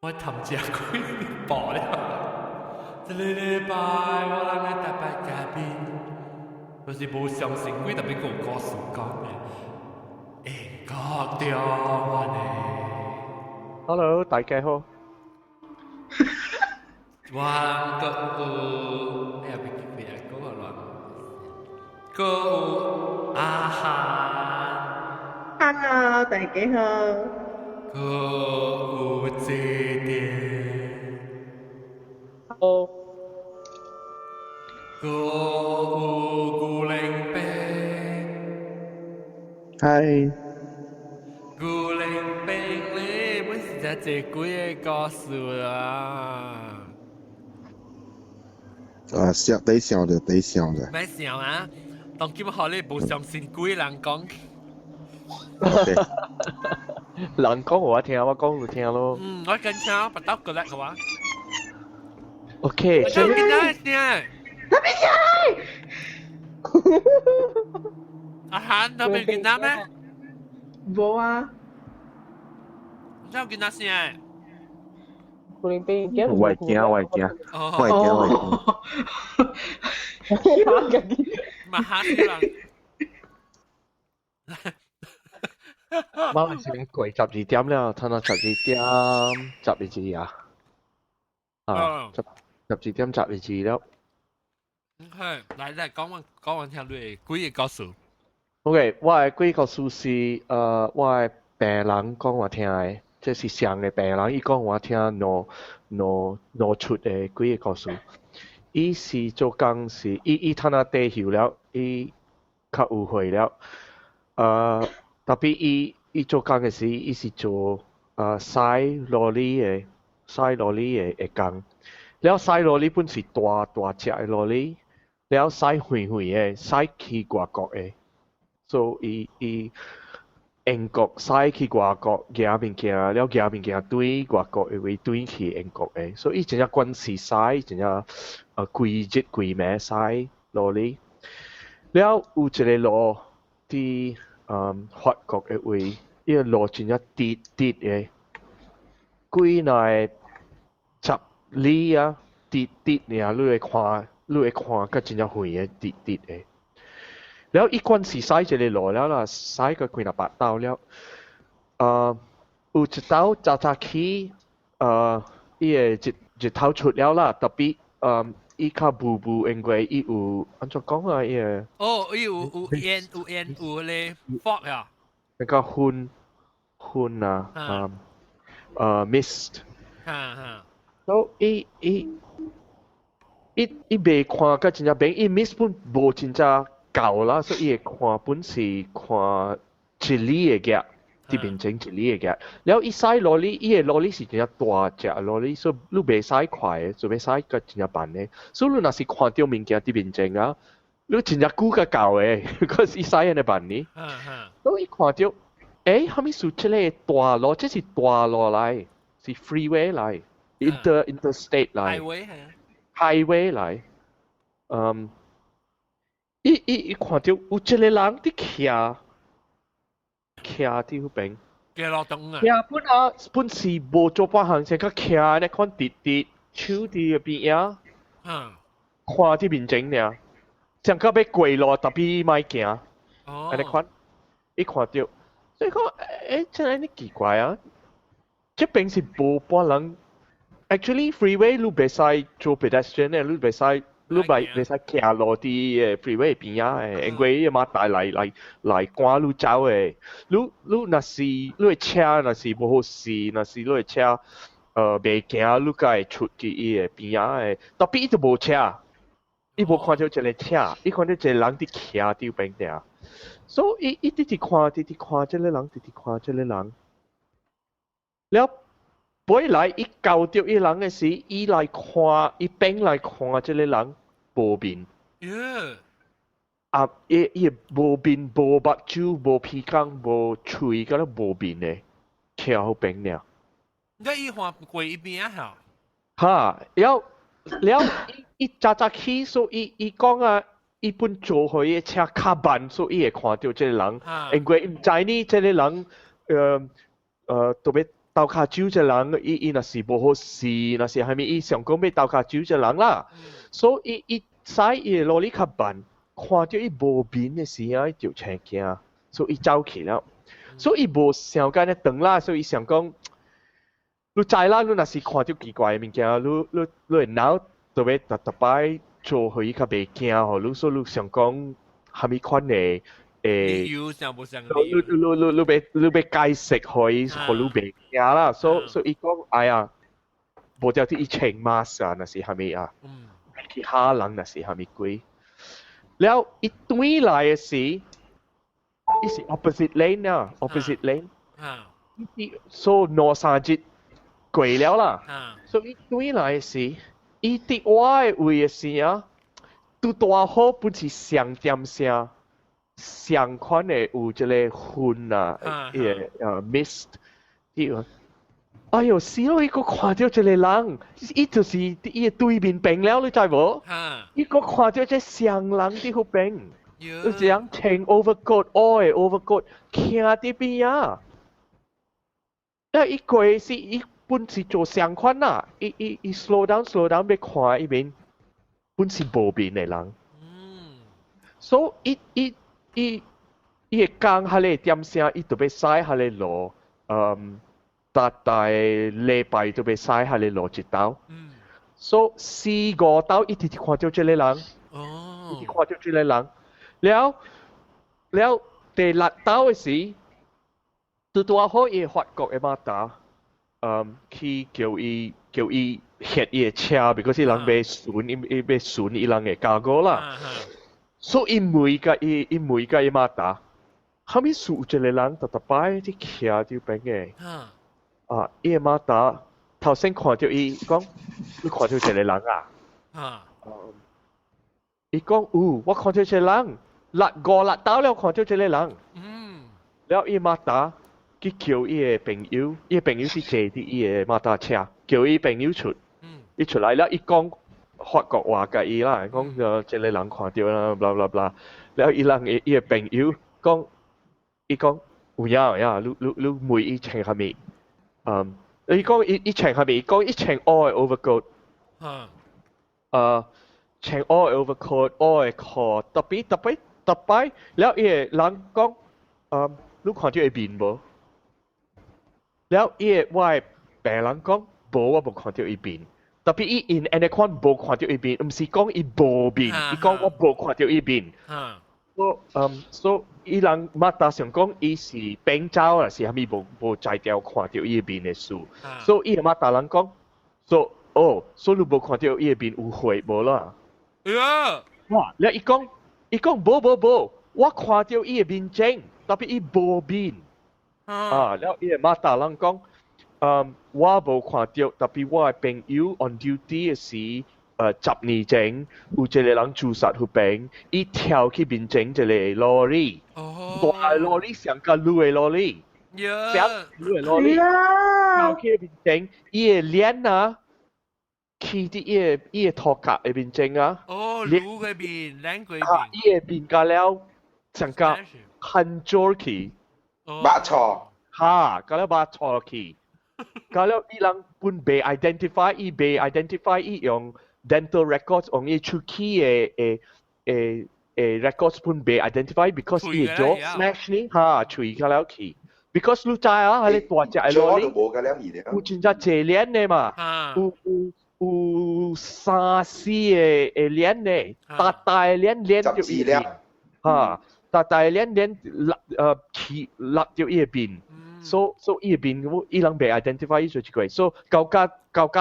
我尋只幾年播了，一個禮拜我人喺台北嘉賓，就是無相信幾特別個故事講嘅，英國中我呢。Hello，大家好。我個有，你又別記咩嗰個亂，個有阿涵。Hello，大家好。個有謝典。哦。個有古靈兵。Hi。古靈兵咧，本是只這幾個故事啊。得想着，得想着。咩想啊？當今學你無相信幾人講。人講我聽，我講你聽咯。我跟聽，不到過來嘅話。OK。我見到先。那邊係。阿涵，那邊見到咩？冇啊。你有見到先？古靈兵驚。我會驚。嘛嚇死人！馬來西亞過12點了，睇到12點12啊。12點12了。係，來講完聽你幾個故事。OK， 我嘅幾個故事，我嘅病人講我聽嘅，即是上嘅病人，伊講我聽攞出嘅幾個故事。伊是做工是，伊睇下地球了，伊較誤會了。特別伊做工嘅時，伊是做西羅里嘅工。了西羅里本是大隻嘅羅里，了西遠嘅，西去外國嘅。所以伊英國使去外國寄物件，了寄物件對外國嘅位對去英國嘅，所以真正軍事使，真正規日規暝使落嚟。了有一個路佇法國嘅位，伊個路真正直嘅，幾耐10里啊，直爾，你會看，甲真正遠嘅直嘅。แล้วอีกคนสีไซส์จะเลยหล่อแล้วล่ะไซส์ก็คุยนับปะเต้าแล้วอุจเต้าจะขี้อีจะเท้าชุดแล้วล่ะแต่ปีอีข้าบูเองเว้ยอีอันจะ講啊อีอี有เลยฟอกอ่ะแล้วก็หุ่นmist แล้วอีเบคว้าก็จริงๆเป็นอี mist ปุ่นโบจริงๆ舊啦，所以看本是看一里嘅嘅，啲邊整一里嘅嘅。แล้ว伊使羅哩，伊嘅羅哩是真正大隻羅哩，所以你袂使快嘅，就袂使個真正慢嘅。所以你若是看到物件啲邊整啊，你真正久個舊嘅，嗰是伊使嘅慢呢。所以伊看到，蝦米數出嚟大路，這是大路嚟，是 freeway 嚟，interstate 嚟，highway 嚟，伊看到有一個人伫徛佇迄邊，嘅落洞啊！本是無做半行程，佮徛咧看直手佇邊啊，看啲面整爾，像佮要過路，特別莫行，安尼看，伊看到，所以講，真係你奇怪啊！這邊是無半人 ，actually freeway 你袂使做 pedestrian 咧，你袂使。你袂使徛落啲freeway 邊啊？因為伊馬大來趕你走誒。你若是你嘅車若是無好勢，若是你嘅車袂行，你才會出去伊嘅邊啊誒。特別伊就無車，伊無看到一個車，伊看到一個人佇徛佇邊頂。所以伊直直看即個人，直直看即個人。了。本來伊搞到伊人嘅時，伊來看，伊邊來看即個人無面。伊無面、無目睭、無鼻孔、無喙，嗰啲無面嘅，徛喺邊咧。你伊看過一邊啊？嚇！了，伊早起，所以伊講啊，伊本做佢嘅車較慢，所以伊會看到即個人。因為毋知呢，即個人特別。斗卡酒隻人，伊若是無好事，若是係咪伊上講要斗卡酒隻人啦，所以伊使伊攞哩較慢，看到伊無面嘅時啊，伊就請驚，所以伊走去了，所以伊無想間咧等啦，所以伊想講，你知啦，你若是看到奇怪嘅物件，你會腦就要特擺做互伊較袂驚吼，你所以你想講，係咪款嘅？理由想不想理由？你要解釋佢，互你袂驚啦，所以伊講，哎呀，無就啲伊穿 mask 啊，那是係咪啊？其他人那是係咪鬼？แล้ว伊對來嘅時，伊是 opposite lane 啊 ，opposite lane，所以攞三節鬼了啦，所以伊對來嘅時，伊啲我嘅位嘅時啊，都大好本是上點聲。相款的有一個雲啊，mist， 哎呦，死咯！伊個看到一個人，伊就是伊對面病了，你知無？伊個看到這上人喺嗰邊，就這樣穿 overcoat， 愛 overcoat， 徛喺邊啊！那伊過是伊本是做相款啊，伊 slow down 要看伊邊，本是無面的人，所以伊會講下咧點聲，伊就要使下咧攞，大禮拜就要使下咧攞一刀。所以4-5刀一直看到這個人，一直看到這個人。了第6刀嘅時，拄好伊法國嘅馬達，去叫伊ฮ็伊嘅車，because 伊人要順伊人嘅加高啦。所以每個伊馬達，後面數一個人特擺啲徛喺邊嘅，伊馬達頭先看到伊講，你看到一個人啊？伊講我看到一個人，5-6刀了看到一個人，了伊馬達去叫伊嘅朋友，伊嘅朋友是坐啲伊嘅馬達車，叫伊朋友出，伊出來了，伊講。法國話嘅伊啦，講即個人看到啦，blah blah blah，แล้ว伊人伊嘅朋友講，伊講有呀，你每伊穿下面，伊講伊穿下面，伊講伊穿 all overcoat，穿 all overcoat all 褲，特別，แล้ว伊嘅人講，你看到伊面無？แล้ว伊嘅我嘅病人講，無我無看到伊面。特別伊 in 安尼款無看到伊邊，唔是講伊無面，伊講我無看到伊邊。所以伊人馬達上講伊是病灶啦，是蝦米無在條看到伊邊嘅事。所以伊馬達人講，所以你無看到伊邊有血無啦？哇！แล้ว伊講無，我看到伊邊正，特別伊無面。แล้ว伊馬達人講。我無看到，特別我嘅朋友 on duty 嘅時，10年前有一個人自殺喺邊，伊跳去面前一個羅哩，大羅哩上加女嘅羅哩，上女嘅羅哩，跳去面前，伊嘅臉啊，去啲伊嘅頭殼嘅面前啊，女嘅面，靚鬼面，伊嘅面加了上加很咗去，把錯，加了把錯去。Kalau ilang pun be identify yung dental records on i chuki records pun be identify because i jaw smash ni chui kalau ki because lu cai hale tua cai lo ni u cinta celian ne ma u sa si lian ne ta lian jo i ta lian ki lak jo i bin so 伊邊伊人被 identify 伊做一個，所以舊家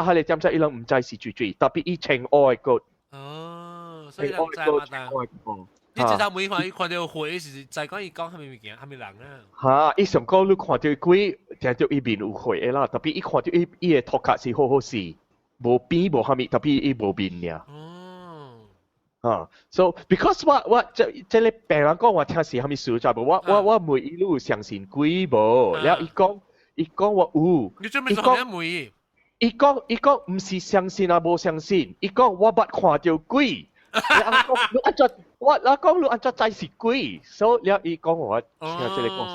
下嚟點解伊人唔知是最，特別伊穿愛個。所以人知嘛？但你至少每看伊看到血時，就講伊講係咪物件，係咪人啊？伊上講你看到鬼，聽到伊邊有血啦，特別伊看到伊嘅頭殼是好事，無邊無蝦米，特別伊無面呀。so because 我這個病人講我聽是蝦米事就無，我每一路相信鬼無，然後伊講我有，你做咩做咩每？伊講唔是相信啊，無相信，伊講我捌看到鬼，我講你安怎知是鬼，所以然後伊講我聽這個故事，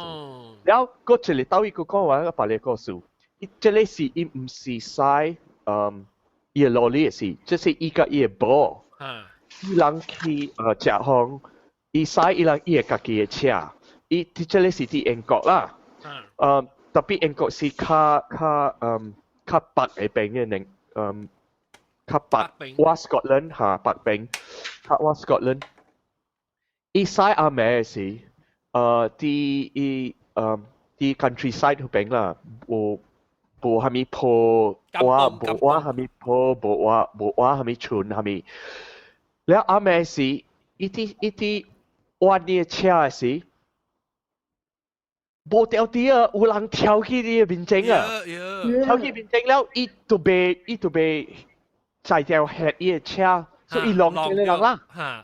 然後嗰一個到伊個講我把個故事，这里是伊唔是使伊个罗里是，这是伊个伊个波，伊人去食方，伊使伊人伊个家己个车，伊这里是伫英国啦，特别英国是较北嘅边嘅人，較北哇 Scotland 嚇北邊，較哇 Scotland，伊使阿美是啲countryside 嗰邊啦，無蝦米鋪哇，無哇蝦米鋪，無哇蝦米村蝦米，แล้ว阿美是一啲彎嘅車是。無掉啲啊，有人跳起啲面整啊，跳起面整แล้ว伊就被在條黑嘅車，所以浪掉你人啦，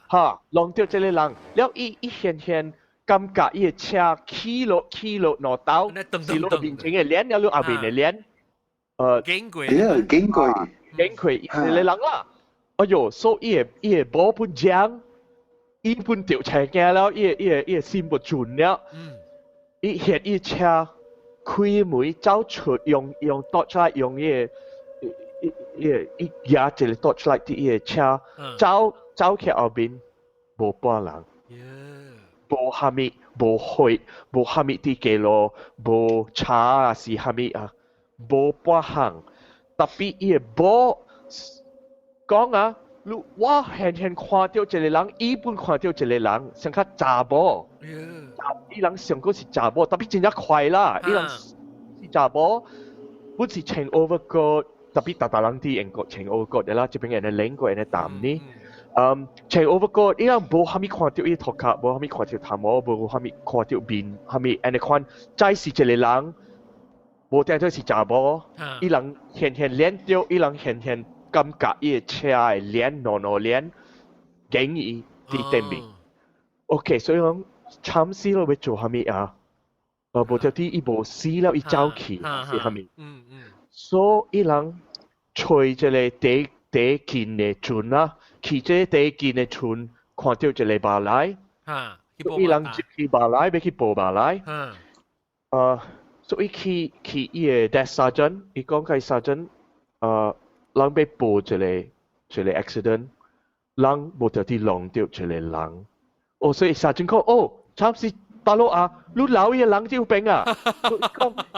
嚇浪掉這個人，แล้ว伊現感覺伊嘅車起落攞到，是落面整嘅鏈，แล้ว後邊嘅鏈，經過你人啦，哎呦，所以伊嘅波半將，伊半掉斜嘅แล้ว伊嘅線不準了。伊現伊車開門走出，用倒出來，用伊壓一個倒出來啲伊車，走去後邊無半人，無蝦米，無血，無蝦米啲嘅咯，無茶啊是蝦米啊，無半行，特別伊無講啊。我看到一個人，伊本看到一個人，像較查某，伊人上個是查某，特別真正快啦，伊人是查某，本是穿 overcoat，特別大人啲英國穿 overcoat 嘅啦，這邊人哋領過人哋淡呢，穿 overcoat，伊人無蝦米看到伊頭殼，無蝦米看到頭毛，無蝦米看到面，蝦米人哋看，再是一個人，無定到是查某，伊人現臉掉，伊人現。感覺伊個車嘅鏈攞鏈，經伊啲對面。OK， 所以講慘死咯，要做蝦米啊？無條啲伊無死了，伊走去是蝦米？所以人吹一個第見嘅船啦，去這第見嘅船，看到一個馬來，伊人接去馬來，要去報馬來。所以去伊個 desk sergeant，伊講佢 sergeant，人被捕一個 accident， 人無條啲浪掉一個人，所以沙真講慘是巴魯啊，你老嘢人掉病啊，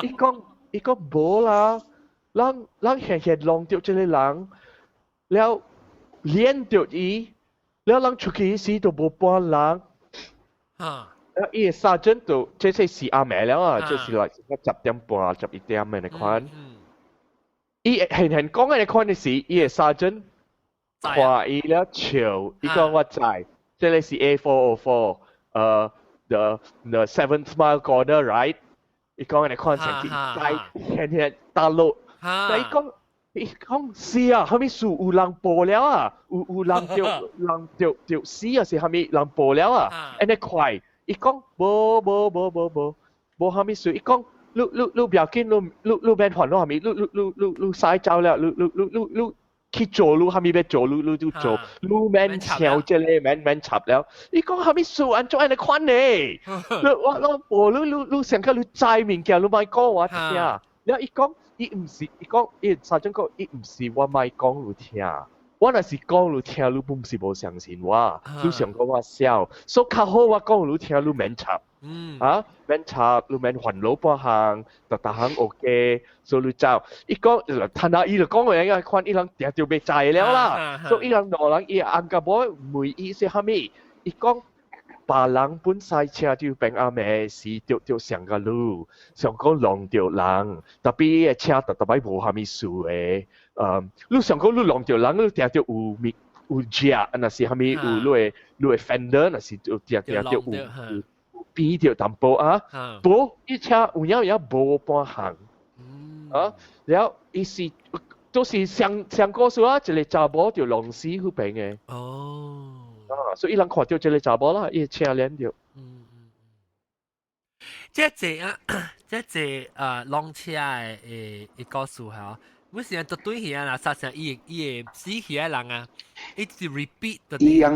伊講無啦，人現浪掉一個人，แล้ว連掉伊，แล้ว人出去時都無半人，แล้ว伊個沙真就這是阿妹了啊，這是來10點半11點嘅那款。伊現講嘅看嘅是，伊個沙真看伊了笑，伊講我知，這裡是 A404，the seventh mile corner right，伊講嘅看成佢在現大陸，但伊講是啊，後面樹有人報了啊，有人掉死啊，是後面人報了啊，安尼快，伊講無後面樹，伊講。你不要緊，你免煩惱係咪？你曬走了，你去做，你係咪要做？你就做，你免笑這裡，免插了。你講係咪數安怎樣嚟看呢？你成個你知面嘅，你咪講我聽。然後伊講，伊唔是，伊講，伊沙真講，伊唔是我咪講你聽。我若是講你聽，你唔是無相信我，你想講我笑，所以較好我講你聽，你免插。免插，你免煩惱半項，逐項 OK， 所以你走。伊講，睇下伊就講嘅嘢，看伊人定就被宰了啦。所以伊人攞人伊安甲無每意是蝦米？伊講，別人本賽車就變阿妹是掉上個路，上講浪掉人，特別伊個車特別無蝦米事誒。你上講你浪掉人，你定就有隻，那是蝦米有你個 fender，那是有定就有。邊條淡薄啊？無一車有無半行แล้ว伊是都是上個數啊，一個查某條浪死嗰邊嘅。所以人看到一個查某啦，伊車鏈條。即浪車嘅個數嚇，每時人都對起啊啦，實際伊死起嘅人啊，一直 repeat。伊樣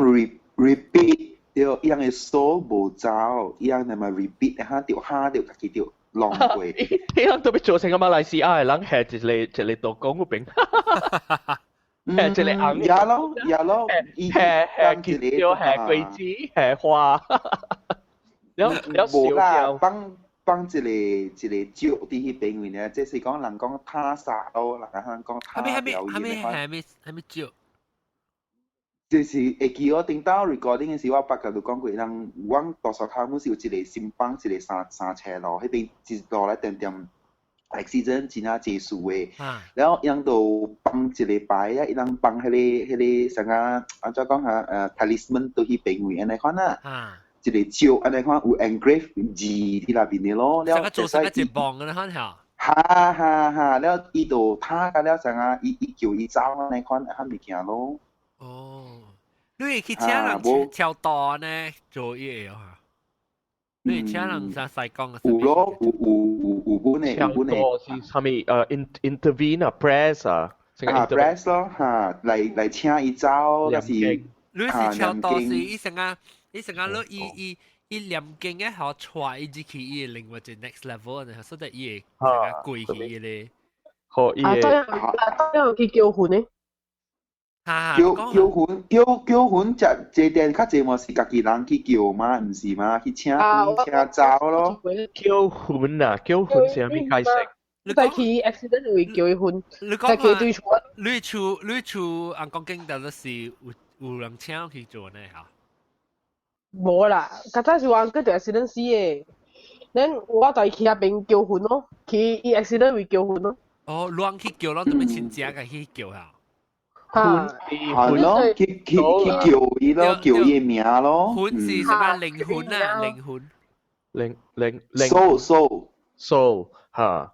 repeat。对，伊人嘅手無走，伊人係咪 repeat 下條蝦條自己條浪過。伊人特別做成個馬來西亞嘅人係一個度講嗰邊，係一個紅。呀咯呀咯，係結咗係桂子係花，有無啦，少幫一個招啲迄邊位呢，即是講人講他殺咯，人講他表演。係咪招？就是會記我頂到 recording 嘅時候，我捌甲就講過，人阮多數卡姆是有一個新幫一個三車路，迄邊一路來點點 accident 真啊濟數嘅，然後人就幫一個牌啊，人幫迄個啥啊，安怎講下talisman 到迄邊位安尼款啊，一個招安尼款有 engrave 字喺那邊嘅咯，然後做成一磅嘅款嚇。哈，然後伊就他甲了啥啊，伊叫伊走安尼款啊物件咯。哦，你會去請人跳島呢做嘢啊？你會請人在西貢嘅？有咯，有本嘅，有本嘅。是啥物intervene 啊 press 啊，press 咯嚇，嚟請伊走，那是。你是跳島是伊成啊咯，伊念經嘅好出伊只去伊另外一 next level 呢，所以伊會成啊貴去咧。好，伊會。都有去叫魂呢。叫魂，這點較濟嘛是家己人去叫嘛，唔是嘛？去請走咯。叫魂啊，叫魂是啥物解釋？你再去 accident 會叫伊魂，再去對錯。你厝人講經就係有人請去做呢嚇。冇啦，較早是我個條 accident 死嘅，咱我再去那邊叫魂咯，去伊 accident 會叫魂咯。哦，亂去叫咯，特別親戚嘅去叫下。係咯，去叫伊咯，叫伊名咯。魂是什麼靈魂啊？靈soul 嚇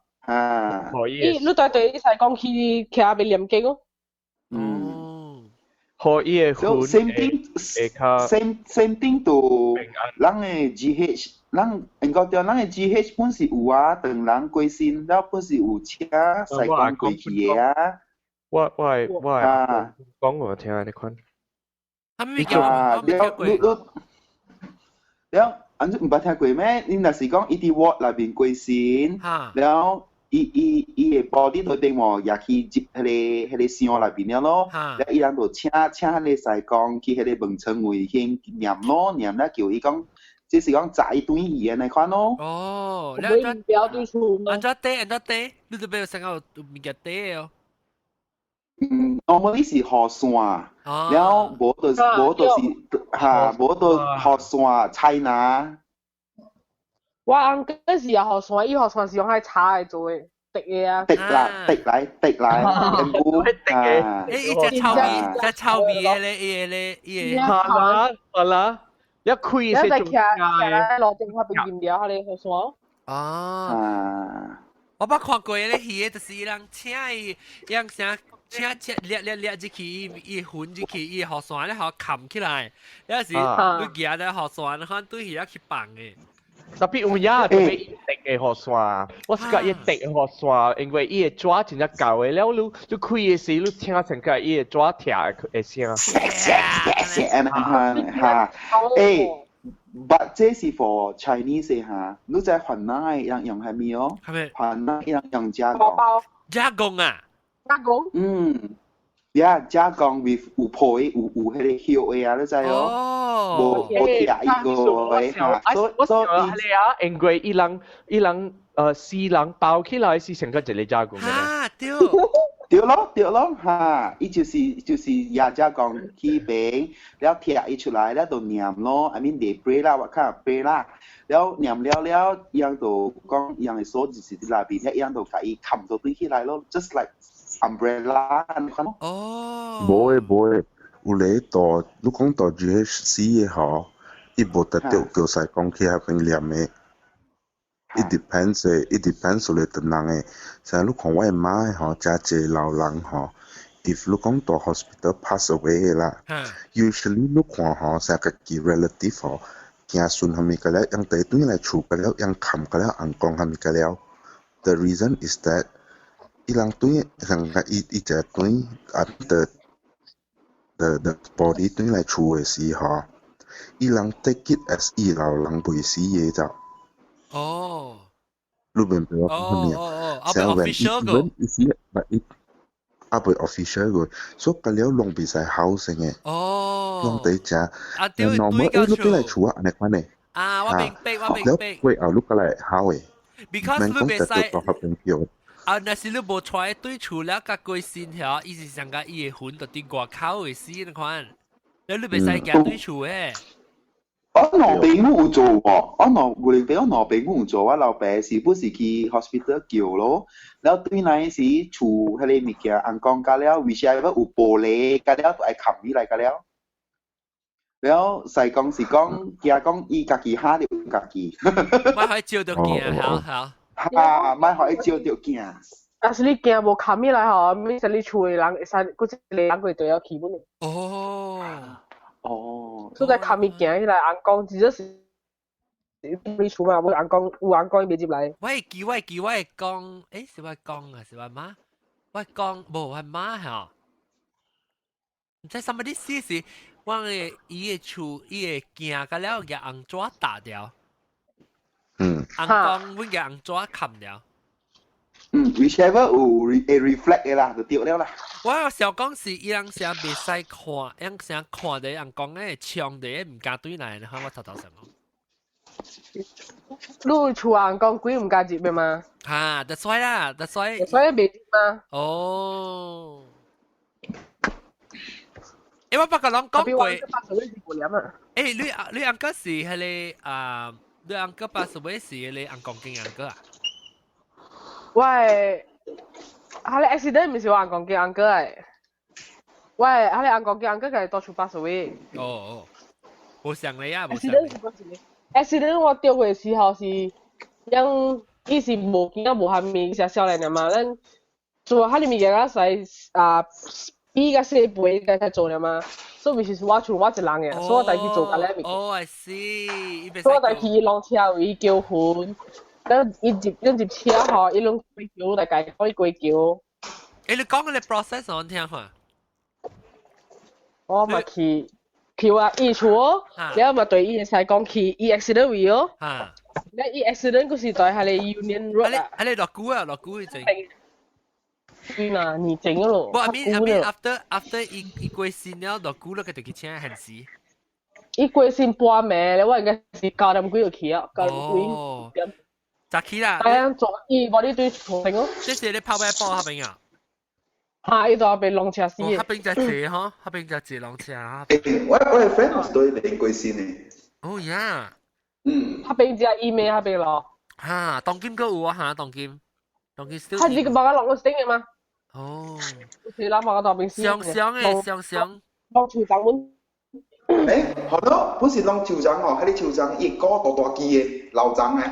可以。你對對，你係講去那邊念經咯。可以嘅魂。same thing 到人嘅 GH， 人應該對人嘅 GH 本是有啊，當人歸先，然後本是有車西關歸去嘅啊。我講我聽下你看。了，安唔捌聽過咩？你若是講伊啲 ward 內邊歸先，了伊嘅 body 裏邊喎，也去接迄個箱內邊了咯。了伊人就請迄個西講去迄個門窗位去念咯，念了叫伊講，即是講炸一堆魚安尼款咯。哦，你不要對錯。安怎地，你就不要成個有物件地哦。normally 是河線，然後無就是河線菜拿。我啱嗰時有河線，伊河線是用喺茶嚟做嘅，滴嘢啊。滴來，根本啊。只臭味嘅咧，係啦，一開始仲嗌落定下邊見掉下你河線。哦。我捌看過咧，魚就是人請伊樣啥。請掠入去，伊混入去，伊河線咧好冚起來，有時你夾咧河線，可能對魚去綁嘅。特別有呀，特別一滴嘅河線，我是講一滴嘅河線，因為伊嘅爪真係舊嘅，แล้ว你開嘅時，你聽成個伊嘅爪跳嘅聲。嚇！But 這是 for Chinese 嘅嚇，你在雲南用係咩哦？雲南用加工。加工啊！加工？加工 with 有配有迄個葉嘅啊，你知哦？無貼一個嘅嚇，所以因為伊人絲人包起來是成個一個加工嘅。啊，對咯嚇，伊就是也加工起餅，แล้ว貼伊出來แล้ว就黏咯 ，I mean they spray 啦，我看 spray 啦，แล้ว黏了，伊樣就講伊樣嘅手就是喺那邊，伊樣就甲伊冚到對起來咯 ，just like umbrella 咁樣。哦。冇嘅，有咧到，你講到 GHC 嘅嗬，伊無特別叫曬講起下邊黏嘅。It depends 你對人嘅，像你講我嘅媽嗬，真係老人嗬。If 你講到 hospital pass away 啦，usually 你看嗬，成個嘅 relative 嗬，行順係咪嘅咧？樣第對嚟處嘅咧，樣冚嘅咧，硬講係咪嘅咧 ？The reason is that 伊人對成個伊隻對the body 對嚟處嘅時嗬。伊人 take it as 伊老人袂死嘢就。哦。你明白我講咩啊？成日 even if you but it 啊袂 official 個，所以隔了弄比賽好成嘅。哦。弄第只，啊對normal 對你過來厝啊，安尼款嘅。啊，我明白，我明了白。過後你過來好嘅。because 你袂使。到合朋友。啊，若是你無出來對厝了，甲過身遐，伊是上甲伊個魂就佇外口會死那款。你袂使行對厝誒。我老爸母有做喎，我老爸母有做，我老爸是不是去 hospital 叫咯？แล้ว對那時厝迄個物件，人講甲了，為啥要有玻璃，甲了愛冚起來甲了？แล้ว細講是講，驚講伊家己嚇着家己。咪可以照到驚，好。嚇，咪可以照着驚。但是你驚無冚起來吼，咪使你厝誒人會使，嗰一個人會對了起本嘅。哦，所以冚物件起來，人講至少是你厝嘛，冇人講有人講伊袂入來。我會講，誒是我講啊，是我媽，我講無我媽嚇，唔知 somebody 試試，我嘅伊嘅厝伊嘅鏡甲了嘅紅紙打掉，紅光阮嘅紅紙冚掉。whichever 有 reflect 嘅啦，就對了啦。我有時候講是伊人成袂使看，人成看着人講咧槍着唔敢對來，你看我頭上講。你厝人講鬼唔加入嘅嘛？嚇，that's why 啦，that's why。所以袂入嘛。哦。誒，我不過講過。誒，你安哥是迄個啊？你安哥八十歲是迄個安公經安哥啊？喂，佢哋 accident 唔是我講嘅 uncle 嚟。喂，佢哋講嘅 uncle 係多處八十位。哦，冇上你啊，冇上你。accident 我掉嘅時候是，因伊是無見到無下面隻少年嘛，咱做喺裡面嘅使啊比個細輩嘅做了嘛，所以是我厝我一人嘅，所以我帶去做緊咧。哦，I see。所以我帶去浪車位叫款。伊入車吼，伊攏鬼叫，大概可以鬼叫。誒，你講嘅 process 我聽下。我咪去啊，伊厝，然後咪對伊會使講去伊 accident 位哦。嚇。咧伊 accident 嗰時在係你 Union Road 啊。係你落股啊，落股已經。對嘛，你整咗咯。不，I mean after 伊過身了，落股了，佢就去請行事。伊過身半暝咧，我應該是9點幾就去啊，9點。早起啦！係啊，做伊嗰啲對重定咯。即係你跑咩波嗰邊啊？係，伊就被浪車死嘅。嗰邊就坐呵，嗰邊就坐浪車啊。我嘅 friend 都係嚟過先嘅。哦呀。嗰邊只係email嗰邊咯。嚇，當金都有啊嚇，當金 still。係你個把我落咗升嘅嘛？哦。你諗下我當邊先。上上。浪潮長門。好咯，本是浪潮長哦，喺啲潮長一個大機嘅老長嘅。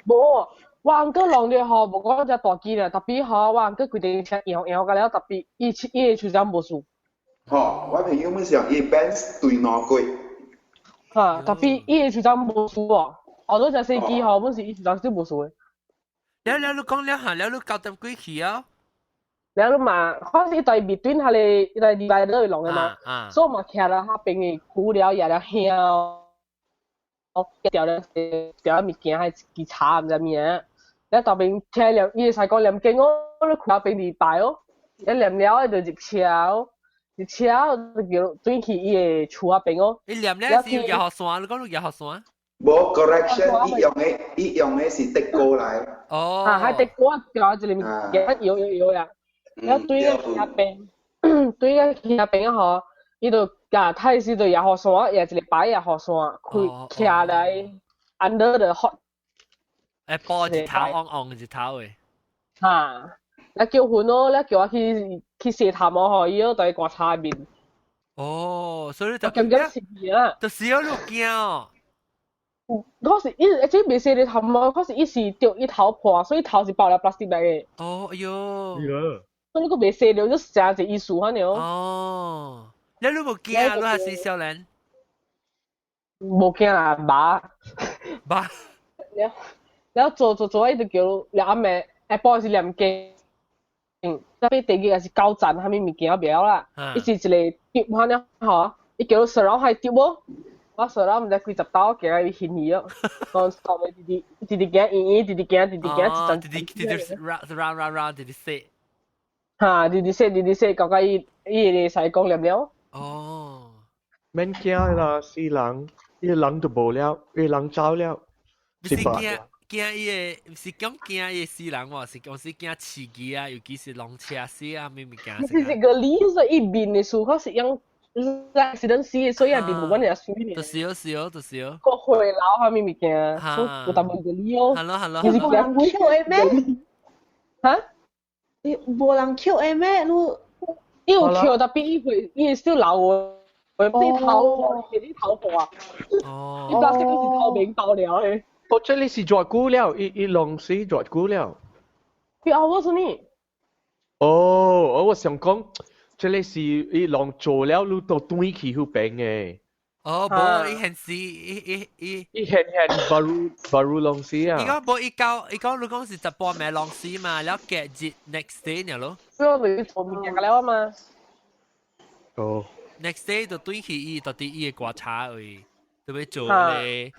冇，我阿哥浪嘅吼，無講只大機咧，特別吼，我阿哥規定車搖搖個了，特別伊個處長無數。吼，我朋友們上伊 Benz 對哪過？嚇，特別伊個處長無數喎，我嗰隻司機吼，本是伊處長少無數嘅。你講了下，你9點幾去啊？你嘛，開始對面端係你對禮拜都會浪嘅嘛，所以嘛徛啦下邊嘅股了也了香。掉物件係幾慘唔知咩？你當邊聽念，伊係講念經哦，你靠邊禮拜哦，一念了就入車哦，入車就叫轉去伊個厝啊邊哦。你念了是廿號線，你講你廿號線？冇 correction，伊用嘅是德國嚟。哦。係德國叫一裡面搖呀，然後對個其他邊，對個其他邊嗬，伊就。睇是對廿號線，也一個擺廿號線，佢徛來 under the hot。誒，播一頭昂一頭誒。嚇！你叫佢咯，你叫我去射探我可以咯，對觀察面。哦，所以你就咁樣試嘢啦。就試咗你驚哦。嗰時即未射你探我，嗰時伊是掉伊頭破，所以頭是爆了 plastic 嚟嘅。哦，哎呦。所以你個未射了，就成隻藝術喺度。哦。你都冇驚啊？你係死少年？冇驚啊，爸。爸。你做一直叫你阿妹，波是念經，特別第幾個是高站，下面物件表啦。伊是一個碟翻咧，嚇，伊叫 surround 係碟喎，我數啦，唔知幾十刀行去現去咯，我講咪直行，直行，直食。嚇，直說，搞個伊嚟使講了。哦，免驚啦，死人，伊人就無了，伊人走了，是驚伊個，是講驚伊死人喎，是講是驚刺激啊，尤其是龍車死啊，咩物件。其實個理所以面嘅事，可是樣accident死，所以係面冇揾人輸呢。就少。個回流係咩物件？所以有大部分個理由。Hello。其實無人 Q 誒咩？嚇？你無人 Q 誒咩？伊有 Q，但係伊少流喎，啲頭破啊！哦。伊當時嗰時頭面爆了誒。哦，這裡是熱股了，伊龍是熱股了。佢後嗰陣呢？哦，我想講，這裡是伊龍做了，你都對起好病誒。哦，無伊現時伊現baru龍是啊。伊講無伊講你講是18暝龍是嘛，แล้วแกะ next day 呢咯。因為你做物件了啊嘛。哦。next day 就對起伊到底伊個觀察位，特別做咧。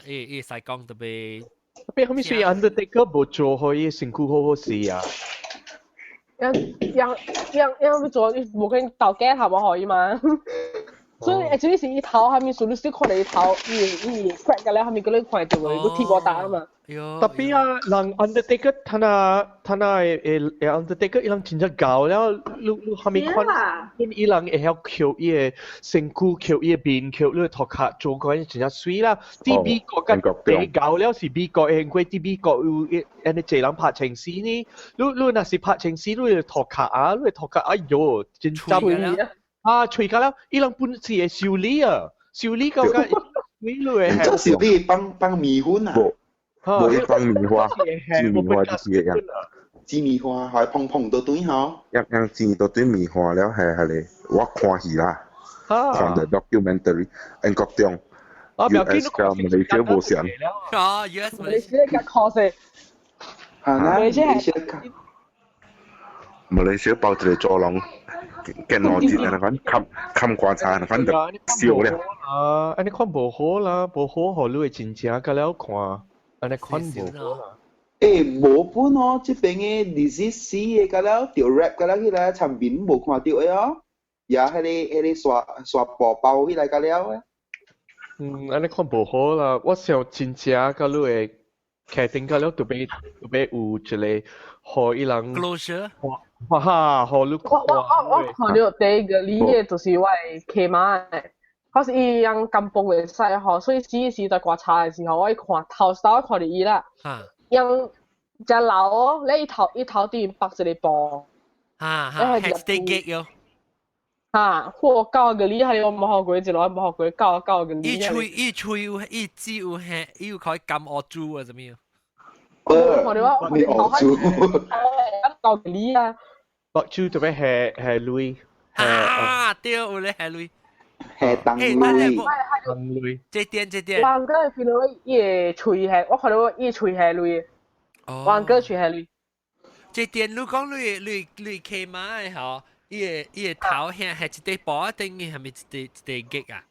伊使講特別，特別後面是 Undertaker 無做可以身軀好好試啊。樣做冇可能到鏡頭冇可以嘛？所以actually是伊頭下面數你少看你頭，伊 crack 嘅咧，後面嗰啲看到佢，佢鐵過打啊嘛。特別啊，人 Undertaker 他那Undertaker 伊人真正搞了，你後面看，伊人會曉扣伊個身軀，扣伊個面，扣你個頭殼，做個真正水啦。啲美國嘅地搞了是美國嘅，佢啲美國有人哋濟人拍情絲呢，你若是拍情絲，你個頭殼啊，你個頭殼哎喲，真針啊，吹緊了，伊人本是會修理啊，修理到個水路嘅係。這修理放米粉啊？無伊放棉花，煎棉花就是一樣。煎棉花係碰碰到對嗬。樣煎到對棉花了係咧，我看戲啦，看到 documentary， 英國中 US 嘅馬來西亞無相。哦 ，US 馬來西亞嘅確實。馬來西亞包一個做籠，見我節啊，看觀察，看就笑咧。啊，安尼看無好啦，無好互你會真正甲了看。安尼看無好啦。無本哦，這邊嘅disease死嘅個了，條 rap 個了起來，產品無看到嘅哦，也迄個刷包起來個了誒。安尼看無好啦，我想真正甲你會確定個了，特別有一個互伊人 closure。哈，互你看。我看到第一個理嘅就是我係騎馬嘅。嗰時伊樣金崩嘅勢嗬，所以時在觀察嘅時候，我一看頭先看到伊啦，樣隻樓哦，你一頭點白一個布，hashtag 嘅喎，我教個理係我冇學過，一路冇學過，教個理。伊吹伊只有係伊可以撳我豬啊，怎麼樣？我哋話你學豬，教個理啊，學豬特別係鐳，對，有咧係鐳。係當鐳，這點。黃哥見到伊個喙係，我看到伊喙係鐳，黃哥喙係鐳。這點你講你騎馬嘅嗬，伊個頭向係一塊布定嘅，係咪一塊吉啊？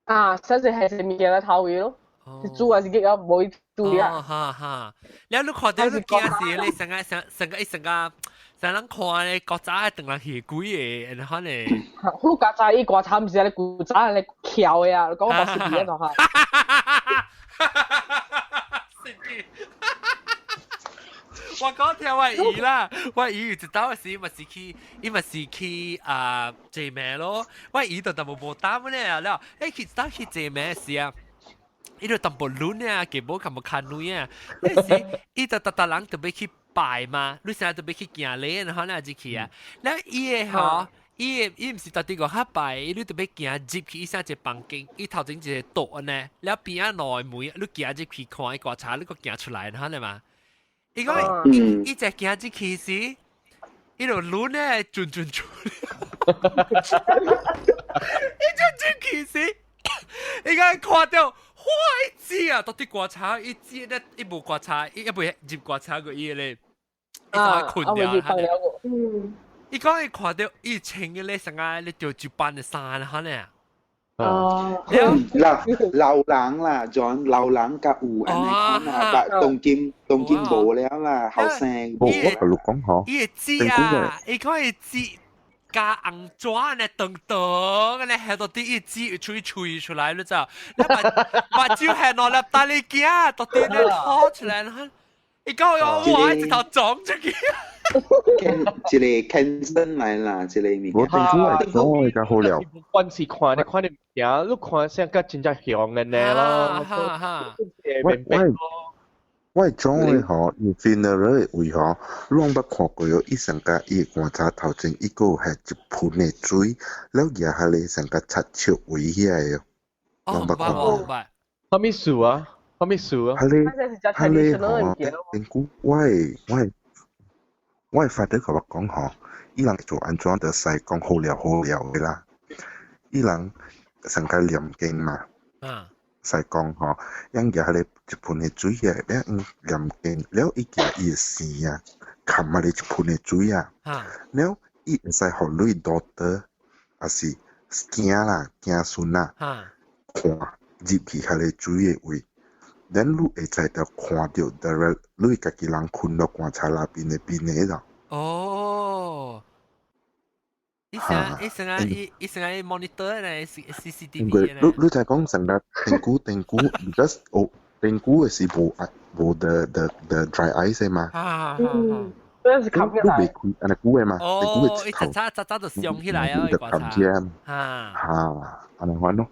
啊，實際係物件嘅頭位咯，是豬還是吉啊？冇豬啊。哈，然後你看到你驚時，你成個人看咧，國仔定人血鬼嘅，然後咧。好國仔，伊國仔唔是你古仔，你橋嘅啊！講我是別人係。我講聽我姨啦，我姨有一道時，伊嘛是去坐咩咯？我姨就淡薄無膽咧，了，去到去坐咩時啊？伊就淡薄亂啊，基本咁冇看女啊，嗰時伊就特人特別去拜嘛，你成日特別去行禮，然後咧就去啊，แล้ว伊嘅嗬。伊唔是特地個黑白，你特別行入去，伊先一個房間，伊頭前一個桌呢，แล้ว邊啊內門，你行入去看伊觀察，你個行出來，然後咧嘛，伊講伊只行入去時，伊就亂呢轉出，伊轉去時，伊講看到哇一支啊，到底觀察一支咧，伊無觀察，伊袂入觀察過伊咧，伊就困掉，伊講伊看到伊穿嘅咧，成個咧着一般嘅衫，嚇咧。哦，老人啦，John 老人甲有安尼款啦，但當今無了啦，後生我甲你講吼，伊知啊，伊講伊知加紅磚呢，等等，呢喺度啲伊知吹出來，你知道？把酒係攞嚟打你驚，到啲呢拖出來啦。伊講我一頭撞出去。一個天生來啦，一個物。我定估而家好了。關是看你看你嘢，你看像個真正香嘅呢啦。我種嘅吼，伊 funeral 位吼，攏捌看過有伊成個伊棺材頭前伊個係一盆嘅水，แล้ว也係你成個插橋位起來嘅。攏捌看過。乜咪樹啊？乜咪樹啊？係你吼，定估我係發得佢話講吼，伊人做安怎就使講好了嘅啦。伊人成個念經嘛。使講吼，因嘢係你一盆嘅水啊，你念經，แล้ว伊嘅意思啊，冚埋你一盆嘅水啊，แล้ว伊會使互你 daughter， 還是囝啦、囝孫啦，看入去係你水嘅位，然你會使到看到，direct 你家己人困到棺材那邊嘅咯。哦。伊成日 monitor 咧 CCTV 咧。你就係講成日定估，而家定估嘅是無的 dry ice 嘛。嗰陣時冚嘅未開，安尼估嘅嘛。哦，伊早就上起來啊，就冚住啊。安尼款咯。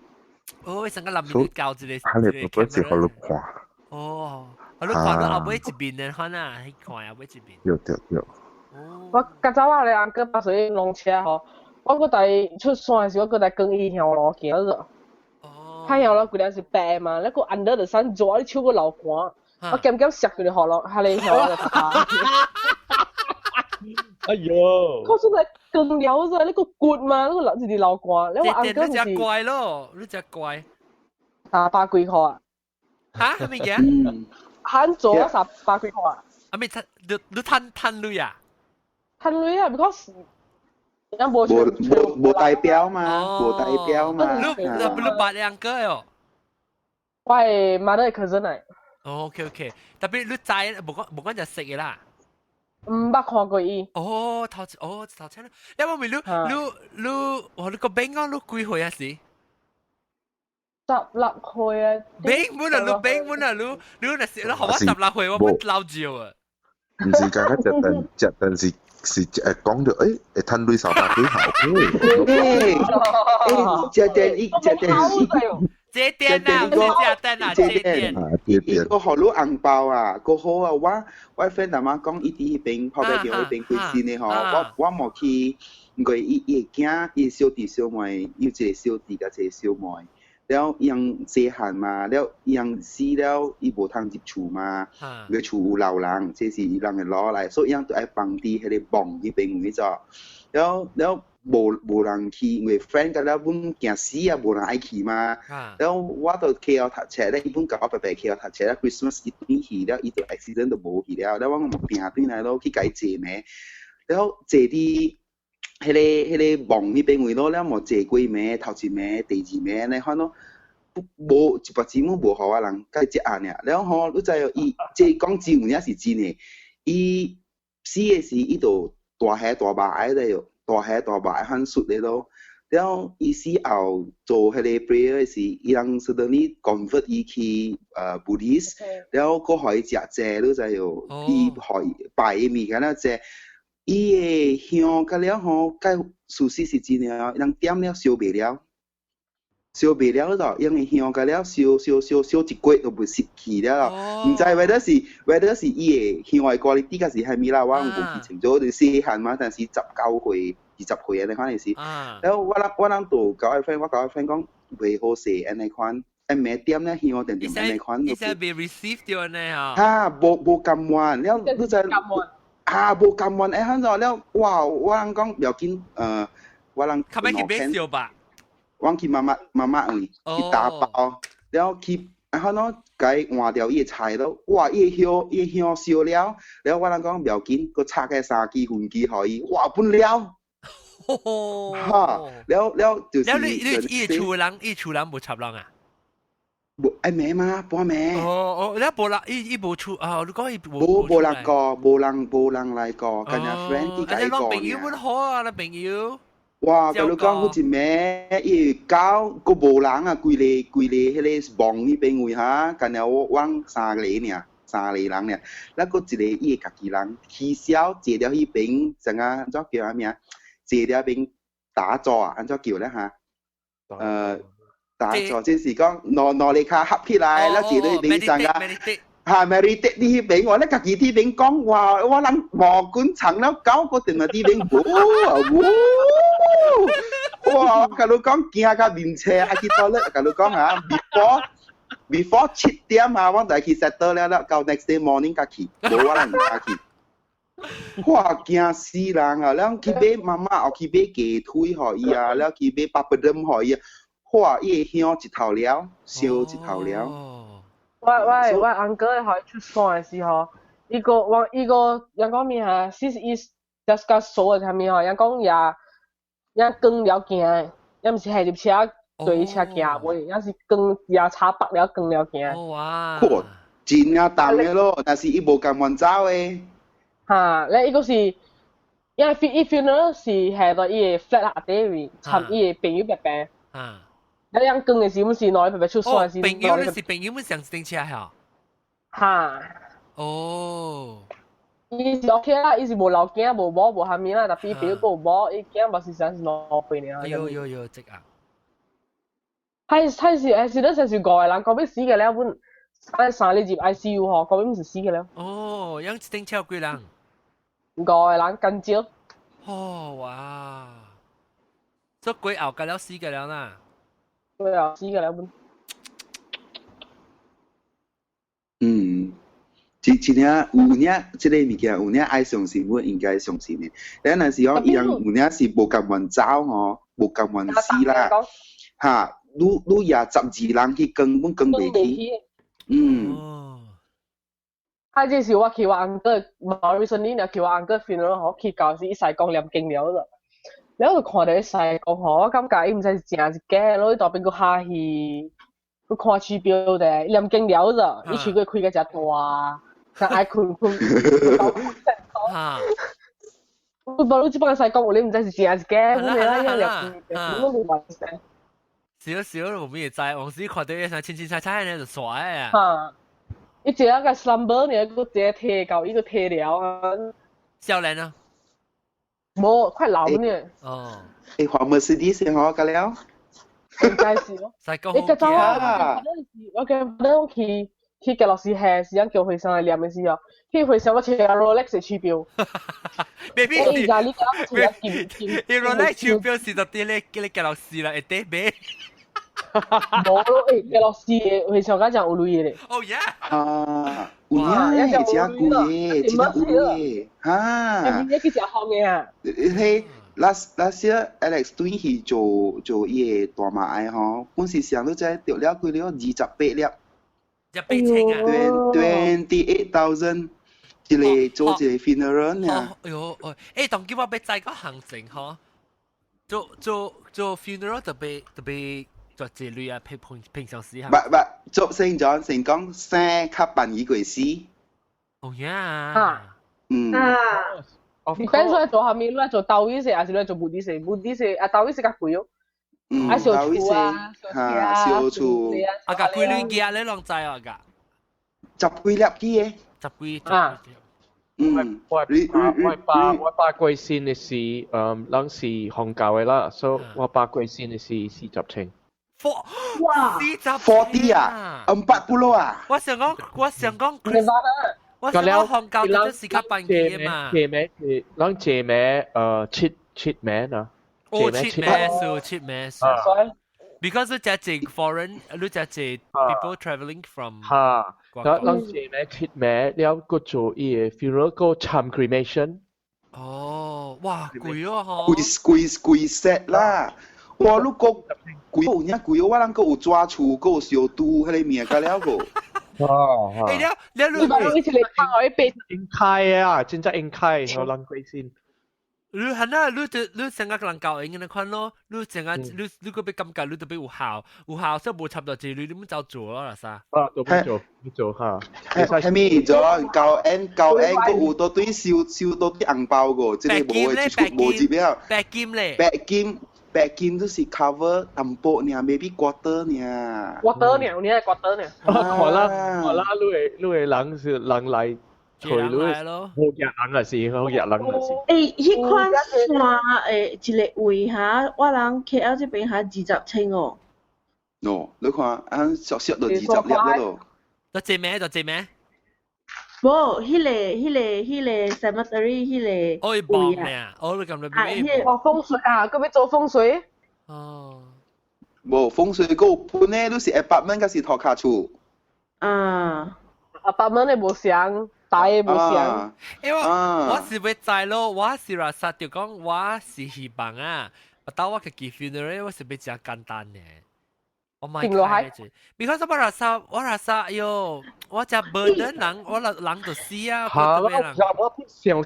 哦，伊成個內面搞一個。係你不是好你看。哦，好你看到後尾一邊嘅看啊，去看後尾一邊。對。我較早啊，你阿哥把水弄車吼，我嗰帶出山嘅時候，我嗰帶跟伊向路行咗。他向路規條是白嘛，你個 under 就山左，你超過流汗，我減錫佢哋學落，下你向路就爬。哎呦！我說係更了啫，你個骨嘛，你個流就是流汗，你話阿哥你只怪咯，你只怪。百幾塊啊？嚇？係咪嘅？慳咗百幾塊啊？啊咪你攤累啊？攤累啊 ，because 冇代表嘛，冇代表嘛。你八兩個喲？我係 mother cousin 嚟。哦 ，OK， 特別你知冇講就食嘅啦。唔捌看過伊。哦，頭先啦，因為你個兵講你幾歲啊時？16歲啊。兵滿啊，你兵滿啊，你學我16歲，我不老少啊。唔是講緊隻陣是講到會攤累手打幾好這點啊，唔是這點啊，這點。伊個好攞紅包啊，個好啊！我 friend 阿媽講伊啲邊後邊叫伊邊開錢嘅嗬，我冇去，唔過伊會驚，伊小弟小妹，有一個小弟甲一個小妹。แล้วยังเสียหันมาแล้วยังซีแล้วอีโบทางจิบฉูมาเงยฉูเหล่าลังเจสีอีลังเงินล้ออะไรโซยังตัวไอ้ปังตีให้ได้บ่องที่เป็นเงยจ่อแล้วโบลังขี่เงยแฟนกันแล้วบุ้งแก่ซีอ่ะโบลังไอ้ขี่มาแล้วว่าตัวเคลถัดแฉได้อีบุ้งกับเอาไปเคลถัดแฉแล้วคริสต์มาสอีตัวนี้ขี่แล้วอีตัวอุบิเหตุตัวโบขี่แล้วว่ามันเปลี่ยนตัวไหนแล้วที่ไกลเจแม่แล้วเจดี迄個網迄邊位咯，了無坐幾暝，頭一暝、第二暝，你看咯，無一百字母無互我人解接案爾。了吼，你知哦，伊即講真有影是真誒，伊死誒時伊就大蝦大白咧喲，大蝦大白很熟咧咯。了伊死後做迄個 prayer 誒時，伊人 suddenly convert 伊去Buddhist， 了個互伊食齋，你知喲，伊互伊拜伊物件了齋。伊個香甲了吼，甲事實是真誒，人點了燒袂了，燒袂了咯，因為香甲了燒一個月就袂失去了咯。唔知whether是伊個香嘅quality，甲是係咪啦？我無記清楚，就細漢嘛，但是19歲、20歲安尼款嘅事。แล้ว我人都甲我 friend 講袂好勢安尼款，誒咩點了香定安尼款。伊才被 receive 到安尼啊？嚇，無甘願，了你知。無甘願誒，咁就了，哇！我人講唔要緊，我人。後尾去買燒吧。我去媽媽位去打包，了去，然後解換掉伊個菜咯，哇！伊個香燒了，了我人講唔要緊，佮拆個3支分支互伊，哇！本了，哈，แล้ว就是แล้วอีชูหลังบ่插人啊ไอ้แม่มาป้อแม่แล้วบ่ละอีบ่ชู如果อีบ่บ่ลังกอบ่ลังไลกอกันนะ friend ที่ไกลกอเนี่ยมัน好啊那朋友哇，佢講好似咩？伊搞個無人啊，規個迄個網呢邊位哈，干了往三個呢人呢，แล้ว個一個伊個家己人，起小坐了迄邊，怎啊？安怎叫啥名？坐了邊打坐啊？安怎叫咧哈？打坐即是講攞你卡合起來，แล้ว坐到迄邊怎啊？係咪你啲呢邊我咧家己啲邊講話，我諗毛管層แล้ว搞個定係啲邊，哇！kalau講行到面車，啊去到咧，kalau講啊，before 7點啊，我就去 settle 了，到 next day morning 甲去，無我人甲去。哇！驚死人啊！แล้ว去買媽媽，又去買雞腿互伊啊，แล้ว去買八寶燈互伊啊，哇！伊會香一頭了，燒一頭了。我uncle 喺出山嘅時候，伊個人講咩啊？是just 個數嘅係咩啊？人講人更了行，也唔是係入車對車行喎，也是更也差白了更了行。哇！真啊重嘅咯，但是伊無咁慢走嘅。嚇，咧伊個是，因為伊 funeral 是係到伊個 flat 下底位，參伊個朋友伯伯。啊。你樣更嘅時，唔是攞佢出山時。朋友你是朋友，唔上電車嚇。嚇。哦。伊是 OK 啦，伊是無留囝無某無蝦米啦，但係伊朋友個有某，伊囝無是想是攞回嚟啊。有即啊。係都成是個嘅人，嗰邊死嘅咧，本3日入 ICU 嗬，嗰邊唔是死嘅咧。哦，樣一電車幾人？個嘅人緊招。哦哇！做鬼熬緊了死嘅了啦。對啊，死嘅了本。真正有影，即個物件有影愛相信，我應該相信嘅。但係時候伊人有影是無咁願走吼，無咁願死啦。嚇，你也12人去跟，阮跟袂起。係即是我去我 uncle， recently 呢去我 uncle funeral 嗬，去教時伊西講念經了啦。然後就看到伊西講嗬，我感覺伊唔知是真是假，攞伊大邊個下去，佢看書標的，念經了啦，伊喙佢開個只大。但愛困，我無你只幫佢細講，你唔知是真是假，咁你啦，因為我冇話聲。少我咩知，往時看到一陣清彩咧就帥啊！嚇，伊一個 slumber 呢，個一個貼到，伊個貼了啊。少年啊？冇，快老呢。哦。誒，黃Mercedes先好㗎了。應該是咯。細個好嘅。我嘅去嘅老師係時間叫佢上嚟念嘅時候，佢會上我車 Rolex 嘅手錶。Baby，你而家你講我車金，Rolex 手錶是到啲咧，嘅老師啦，一啲咩？冇咯，嘅老師會上家講有鐳嘅。Oh yeah！啊，有影，真貴嘅，真貴嘅，嚇！你幾時學嘅啊？係。last year Alex 對去做伊個大馬愛吼，本時上都真掉了幾了28粒。28,000啊 28,000， 一個做一個 funeral 呢。哎呦，當今我要知個行情嗬，做 funeral 特別做這類啊，平常時嚇。唔，做成講生較辦一個死。哦呀。depends 你做下面，你做豆衣食還是你做木啲食？木啲食啊，豆衣食較貴哦。小廚啊，小廚。啊，個幾兩件你啷知啊？個10幾粒嘅。10幾。我爸貴先嘅是啷是紅教嘅啦，所以我爸貴先嘅是40千。哇！40啊，40啊。我想講。我想講紅教都是較辦嘅嘛。謝咩？啷謝咩？cheat man 啊。cheat man。Because 你只 foreign， 你只 people travelling from。嚇。啷謝咩 cheat man？了個做伊個 funeral 個參 cremation。哦，哇，貴哦嗬。貴 set 啦。哇，你個貴有影貴，我人個有抓厝，個有燒豬，迄個名個了個。你一起嚟拍我一杯。應該啊，真係應該，我諗貴先。你係啦，你成個人教應嘅款咯，你成個你個俾感覺你都俾有效，所以冇插到字，你點就做咯，啦啥？都做嚇。係咪咗教 N 個有多對燒多啲銀包個，即係冇字表。白金都是 cover 淡薄呢 ，maybe quarter 呢。quarter 呢，你係 quarter 呢？好啦，你係人是人嚟。除咗好日冷嘅事，好日冷嘅事。迄款山一个位哈，我人 KL 这边哈20千哦。喏，你看，小小就20粒嗰度。就借咩？無，迄個 cemetery 迄個。哦，幫咩？哦，你咁你邊？風水啊，嗰邊做風水。哦。無風水嗰半咧都是 apartment 嗰是拖卡厝。apartment 你冇想。大嘅冇想，因為我是要知咯，我是話實就講我是希望啊，但我嘅結 funeral 我是要真簡單嘅，我唔係開住 ，because 我rasa 喲，我只 burden 人，我人就死啊，我不想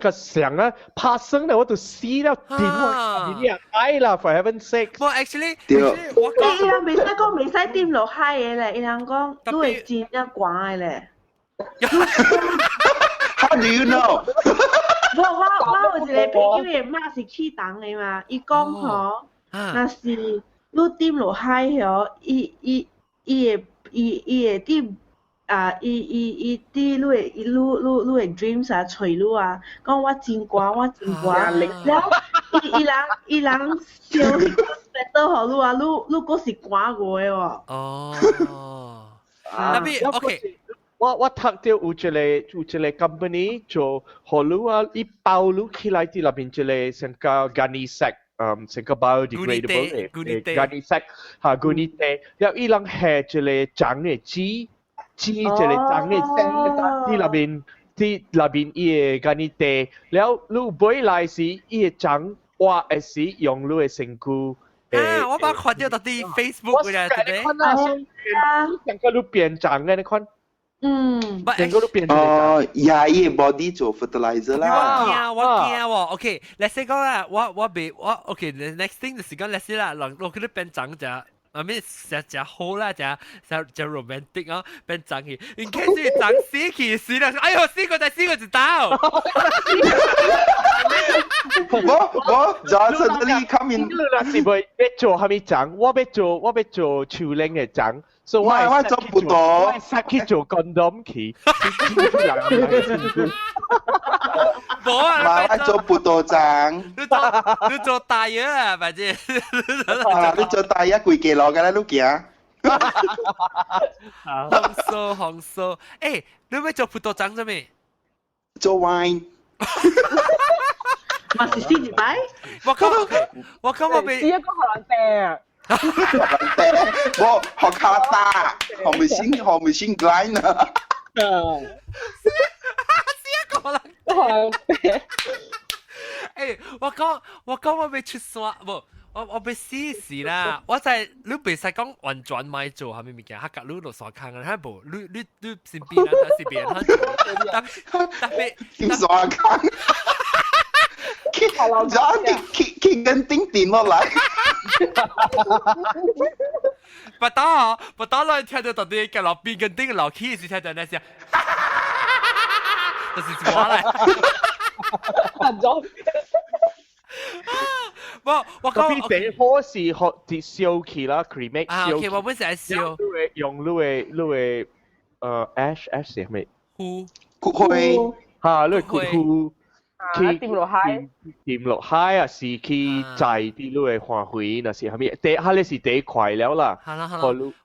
啊，拍生了我就死了，點我你啊愛啦 ，for heaven's sake。我 actually 我講，伊人未使講未使掂落海嘅咧，伊人講都會真一寡嘅咧。How do you know？ 我有一個朋友嘅媽是去當嘅嘛，伊講吼，若是你掂落海吼，伊會掂伊啲你會 dreams 啊，隨你啊，講我真乖，然後伊人燒得好你啊，你嗰是乖我嘅喎。哦，特別 OK。我讀到有一個 company 做好路啊，一包路起來啲入邊一個成個 gunny sack，成個 biodegradable 嘅 gunny sack 嚇 gunny 嘅，然後伊人係一個長嘅紙一個長嘅線啲入邊伊個 gunny 嘅，然後你買來時伊個長話係時用你嘅身軀。啊！我把看到到啲 Facebook 嘅啫，對唔對？成個路變長嘅你看。成個都變呀，伊 body 做 fertilizer 啦。我驚喎。OK，let's say 講啦，我 OK，next thing 就是講 let's say 啦，我佢都變長者，I mean 只好啦，只 romantic 啊，變長去。In case 你長死去死啦，哎呦死個就到。我 Johnson 你 come in。是唔係做係咪長？我要做潮領嘅長。所以我做不到，我去做 condom 去，冇啊！我做不到長，你做大嘢啊，或者你做大嘢幾幾落㗎啦，你驚？紅酥，誒，你要做葡萄長做咩？做 wine。嘛是四字擺？我講我未。試一個荷蘭病啊！我學卡達，學咪先 grind 啊！誒，我講我未出山，唔，我未試啦。我就係你別使講完全買做係咪物件？客家你落山坑嘅，係無？你身邊人但是別人特別山坑。佢跟頂電落嚟。不打來聽到到底嘅老邊跟頂老氣是聽到那些，就是什麼嚟？我講第好是學啲燒氣啦 ，cremate 啊 ，OK， 我本身係燒，用你ash 係咪？灰嚇，你灰。掂落海啊，是去摘啲你嘅花卉，那是係咪？下你是第塊了啦。係啦。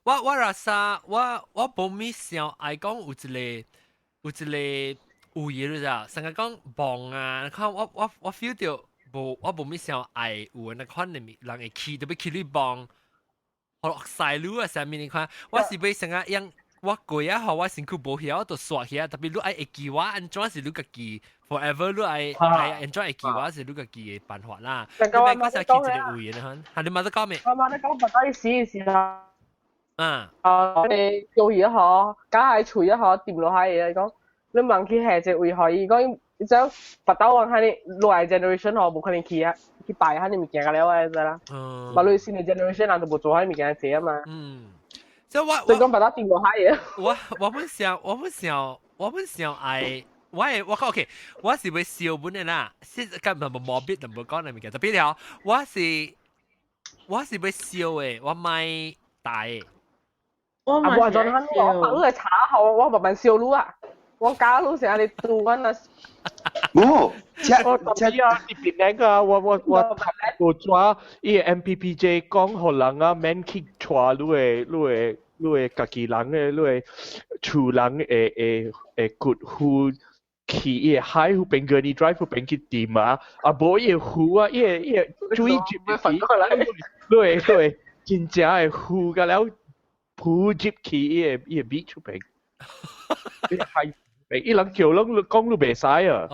我話啥？我冇咩想愛講有一個有嘢咋？成日講棒啊！看我 feel 到我冇咩想愛有那款人會去特別去你棒，學細路啊上面你看，我是要成日樣。我過啊，好我身軀無曉，我就刷起啊。特別你愛會記我，安怎是你家己 ，forever 你愛 enjoy 會記我是你家己嘅辦法啦。你咪嗰時去一個會嘅嚇，係你冇得講咩？我冇得講，不可以試啦。我哋做嘢嗬，假係除一嗬掂落下嘢，講你問佢係只會可以講，你知不到往下你來 generation 嗬，冇可能去擺下你物件㗎了啊，知啦。馬來新嘅 generation 人都冇做下物件嘢啊嘛。所以所以講把它定落下嘢。我們想愛。我 OK， 我是會笑本嘅啦，先咁唔係冇必唔冇講你物件，特別了，我是會笑嘅，我咪大嘅。我嘛我做緊我拍你查後，我慢慢笑你啊，我假你成日你讀緊啊。冇，我特別啊，特別靚啊！我抓依個 MPPJ 講荷蘭啊，免去抓你嘅家己人嘅，你嘅厝人嘅骨灰。去伊海湖邊個你 drive 邊去掂啊？啊無伊湖啊，伊注意接嘅對，真正嘅湖個了，湖接去伊beach 邊，伊海邊，伊人叫人講你袂使啊，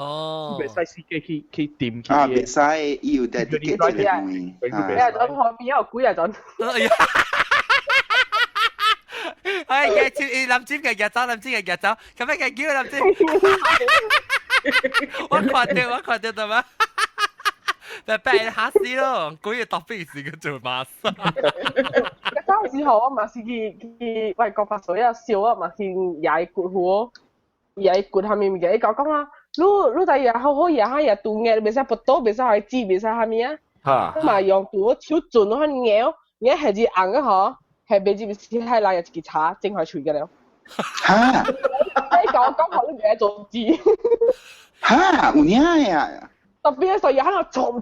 袂使司機去掂去。啊，袂使，伊有帶啲嘅出嚟會。啊，陣旁邊有鬼啊陣。哎，嘅照林尖嘅日走，林尖嘅日走，咁樣嘅叫林尖。我看到嘛，白嚇死咯！嗰個特別是個做馬沙。嗰時候我嘛是去外國發水啊，笑啊嘛是踩骨喎，踩骨下面嘅，你講啊，你第日好好下日度嘅，未使不到，未使係知，未使下面啊。咁嘛用度超盡嗰啲嘢，嘢係至硬嘅嗬。係俾住先係拉入自己查，正係除嘅了。嚇！你講學啲嘢做字。嚇！有影呀！特別係所以喺度衝。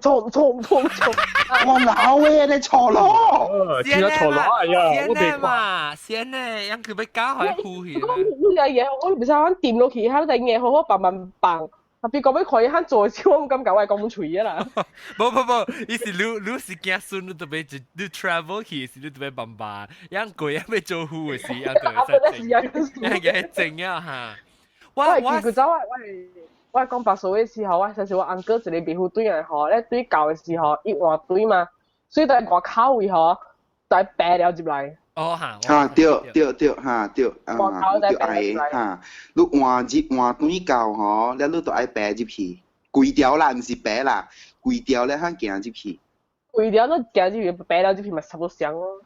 我老嘅你錯咯。先錯咯，哎呀，我哋嘛，先咧，因佢俾加開呼氣。呢樣嘢我唔使喺掂落去，喺度嘢好棒。特別講俾佢喺做超咁舊係咁脆啊啦！冇，意思你是驚孫你特別你 travel 去時你特別笨笨，樣貴樣要做呼嘅事，樣對，正啊嚇！我佢走我講白數嘅時候啊，有時我 uncle 一個庇護隊人嗬，咧對教嘅時候一換隊嘛，所以在外口位嗬，在白了入嚟。哦嚇！嚇對嚇對，對愛嚇，你換對教嗬，你都愛白入去，跪條啦，唔是白啦，跪條咧肯行入去。跪條都行入去，白了入去咪差不多像咯。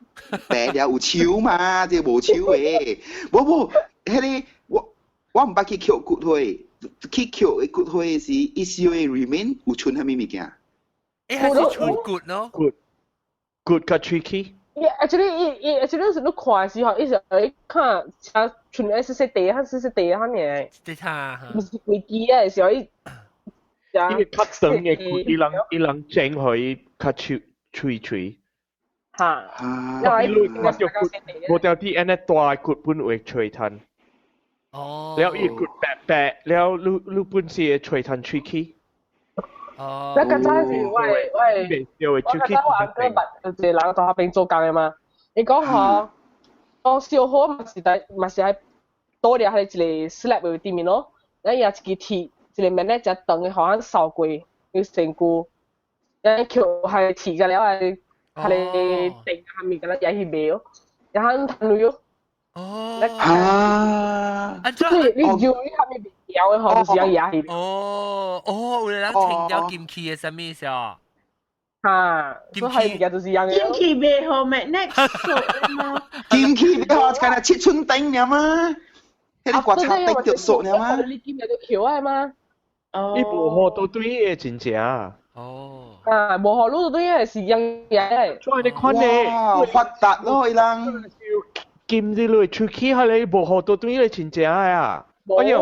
白了有手嘛，即無手嘅，冇，迄個我唔捌去捡骨灰，去捡嘅骨灰是伊燒嘅 remain 有存蝦米物件？誒係存骨咯，骨甲喙齒。actually 你看嘅時候，一直喺看像存喺細地下面。對下。唔是飛機啊，時候伊。因為較長嘅骨，伊人整佢較脆。嚇。我掉啲安尼大骨本會脆炭。哦。แล้วอี骨白แล้วลู本是脆炭喙齒。哦。你剛才是我剛才我阿哥捌一個人在下邊做工嘅嘛，你講嗬，當燒好嘛是喺多啲喺一個 slab 嘅頂面咯，然後有一個鐵。一個面咧就等佢好像燒過，要成股，然後橋係鐵嘅了，係定下面嘅啦，也係苗，然後攤落。哦。即係你要下面掉嘅嗬，就是也係。有人停掉金器嘅什麼意思啊？嚇，所以係就是樣嘅。金器未好咩 ？next 數嘛。金器未好，就係七寸頂嘅嘛。迄個刮擦頂着數嘅嘛。你見到橋係嘛？伊無好多對嘅真正。哦。啊，無好多對嘅是樣嘢。所以你看你，哇，發達咯，伊人。金啲類出去下你無好多對嘅真正啊！哎呀，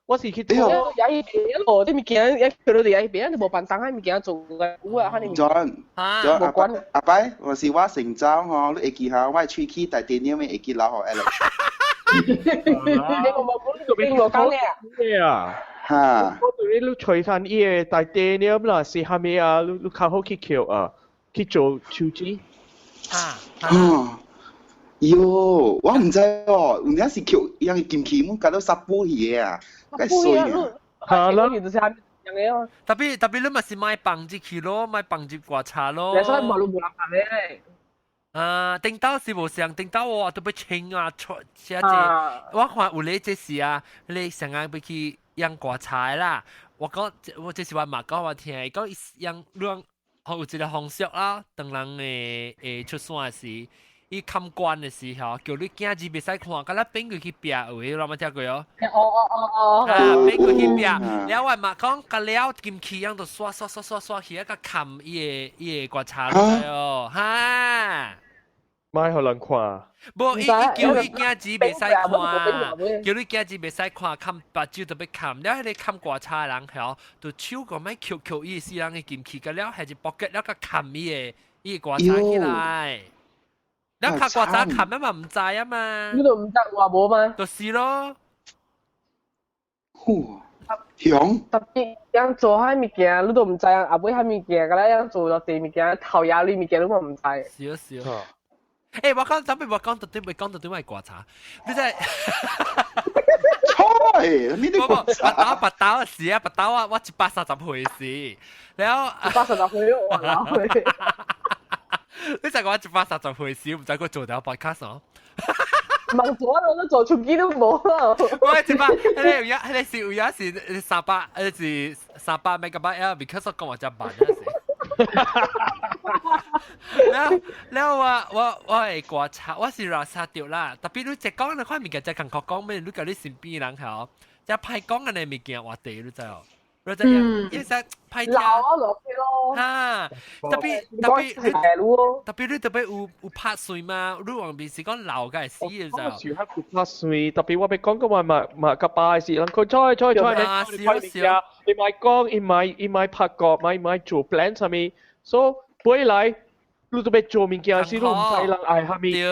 我是去做。有一邊咯，啲物件一去到哋有一邊，你無辦當喺物件做嘅，有啊，肯定。John，阿伯，我是我成早吼，你會記下，我出去大電影咪會記老好 Alex。你我冇講我講嘅啊。嚇！我對你吹炭伊個大地呢咁啦，是蝦米啊？你較好去橋啊，去做手指。喲，我唔知哦，有陣是橋樣嘅金器，我搞到十步去啊，介衰啊！係啦，就是係樣嘅咯。特別你咪是買棒子去咯，買棒子刮擦咯。你所以冇路冇人行咧。頂到是無上，頂到我都要清啊，寫字。我看有你這事啊，你成日要去。样刮柴啦。我就是話媽講我聽，講樣兩有一個方式啦，當人誒出山時，伊參觀嘅時候，叫你囝兒袂使看，甲咱變過去壁位，有冇聽過哦？變過去壁，然後我媽講，甲了金器樣就刷去一個冚伊個刮柴落嚟哦，哈！買互人看。無，伊叫伊囝兒袂使看，叫你囝兒袂使看，冚目睭就要冚。了，迄個冚刮柴人吼，就手個咪扣伊死人嘅金器，甲了係一 pocket 了個冚伊個刮柴起來。了靠刮柴冚啊嘛，唔知啊嘛。你都唔知話冇嘛？就是咯。響。特別樣做下物件，你都唔知啊！阿妹下物件，咁樣做咗地物件，頭嘢你物件你都唔知。少。誒，我講準備我講到點係刮柴，你真係錯，呢啲刮柴。拔刀嘅事啊，拔刀啊，我130歲事，然後130歲我老去。你就講130歲事，唔使佢做到 podcast 咯。問咗我都做，全機都冇啦。我係有一時300 megabyte because 我講話就慢一時。แล้วว่าไอ้กว่าชาว่าสิราชาเดียวล่ะแต่พี่รู้จักก้องนะค่อยมีแกจะขังก้องไม่รู้กันได้10 ปีหลังเขาจะพายก้องกันในมีเกียร์ว่าเตะรู้จักรู้จักยังยังจะพายเจ้า落去咯。哈แต่พี่รู้แต่ไปอุพัดสวยมารู้ว่ามีสิก้อนเหล่ากันสิรู้จัก住黑古巴水，特別我咪講嘅話咪個拜事，佢你買光，你買拍角，買做 plan 上面，所以背嚟，你都俾做物件時都唔使人嗌下面。對，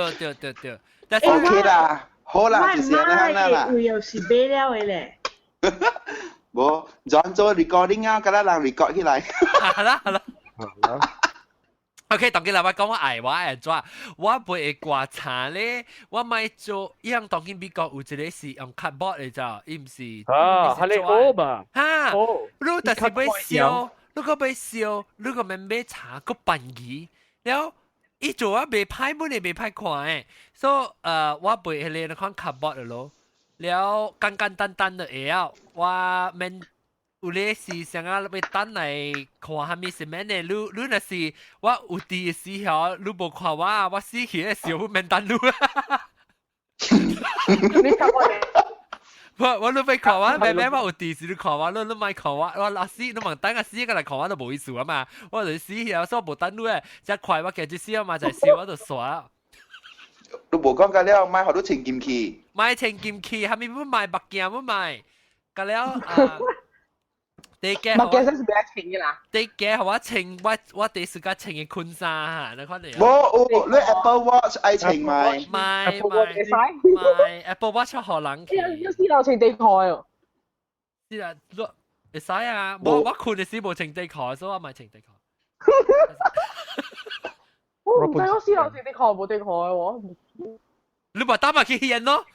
但係 OK 啦，好啦，就先啦。會有時買了嘅咧。冇，轉做 recording 啊，咁啦，人 record 起來。係啦。OK， 當然啦，我講我會做，我背會刮柴咧，我咪做，伊樣當然美國有一個是用 cardboard 嚟做，伊唔是。係你好嘛？哈，你但是要燒，你個要燒，你個咪買茶個汴魚，然後伊做啊未歹本嚟未歹看誒，所以我背係你看 cardboard 嚟咯，然後簡單的會曉，我免。有咧是想要要等來看下面是咩呢？你若是我有啲嘅時候，你無看我死去嘅時候免等你。你看我咧。我你咪看我，咩我有啲時你看我，你咪看我老死你問等下死個來看我都無意思啊嘛。我就死去，所以無等你誒，只快我其實死啊嘛，就笑我就耍。你無講㗎了，買好多情劍氣。買情劍氣，下面要買白鏡要買，㗎了第嘅，物件真是比較清嘅啦。第嘅我清，我第時間清嘅坤沙，你看嚟。冇，你 Apple Watch 愛清買。買 Apple Watch 可能。有時有清地蓋哦。是啊，會使啊，我困嘅時冇清地蓋，所以我買清地蓋。我唔知我時有清地蓋冇地蓋喎。你咪打埋去現咯。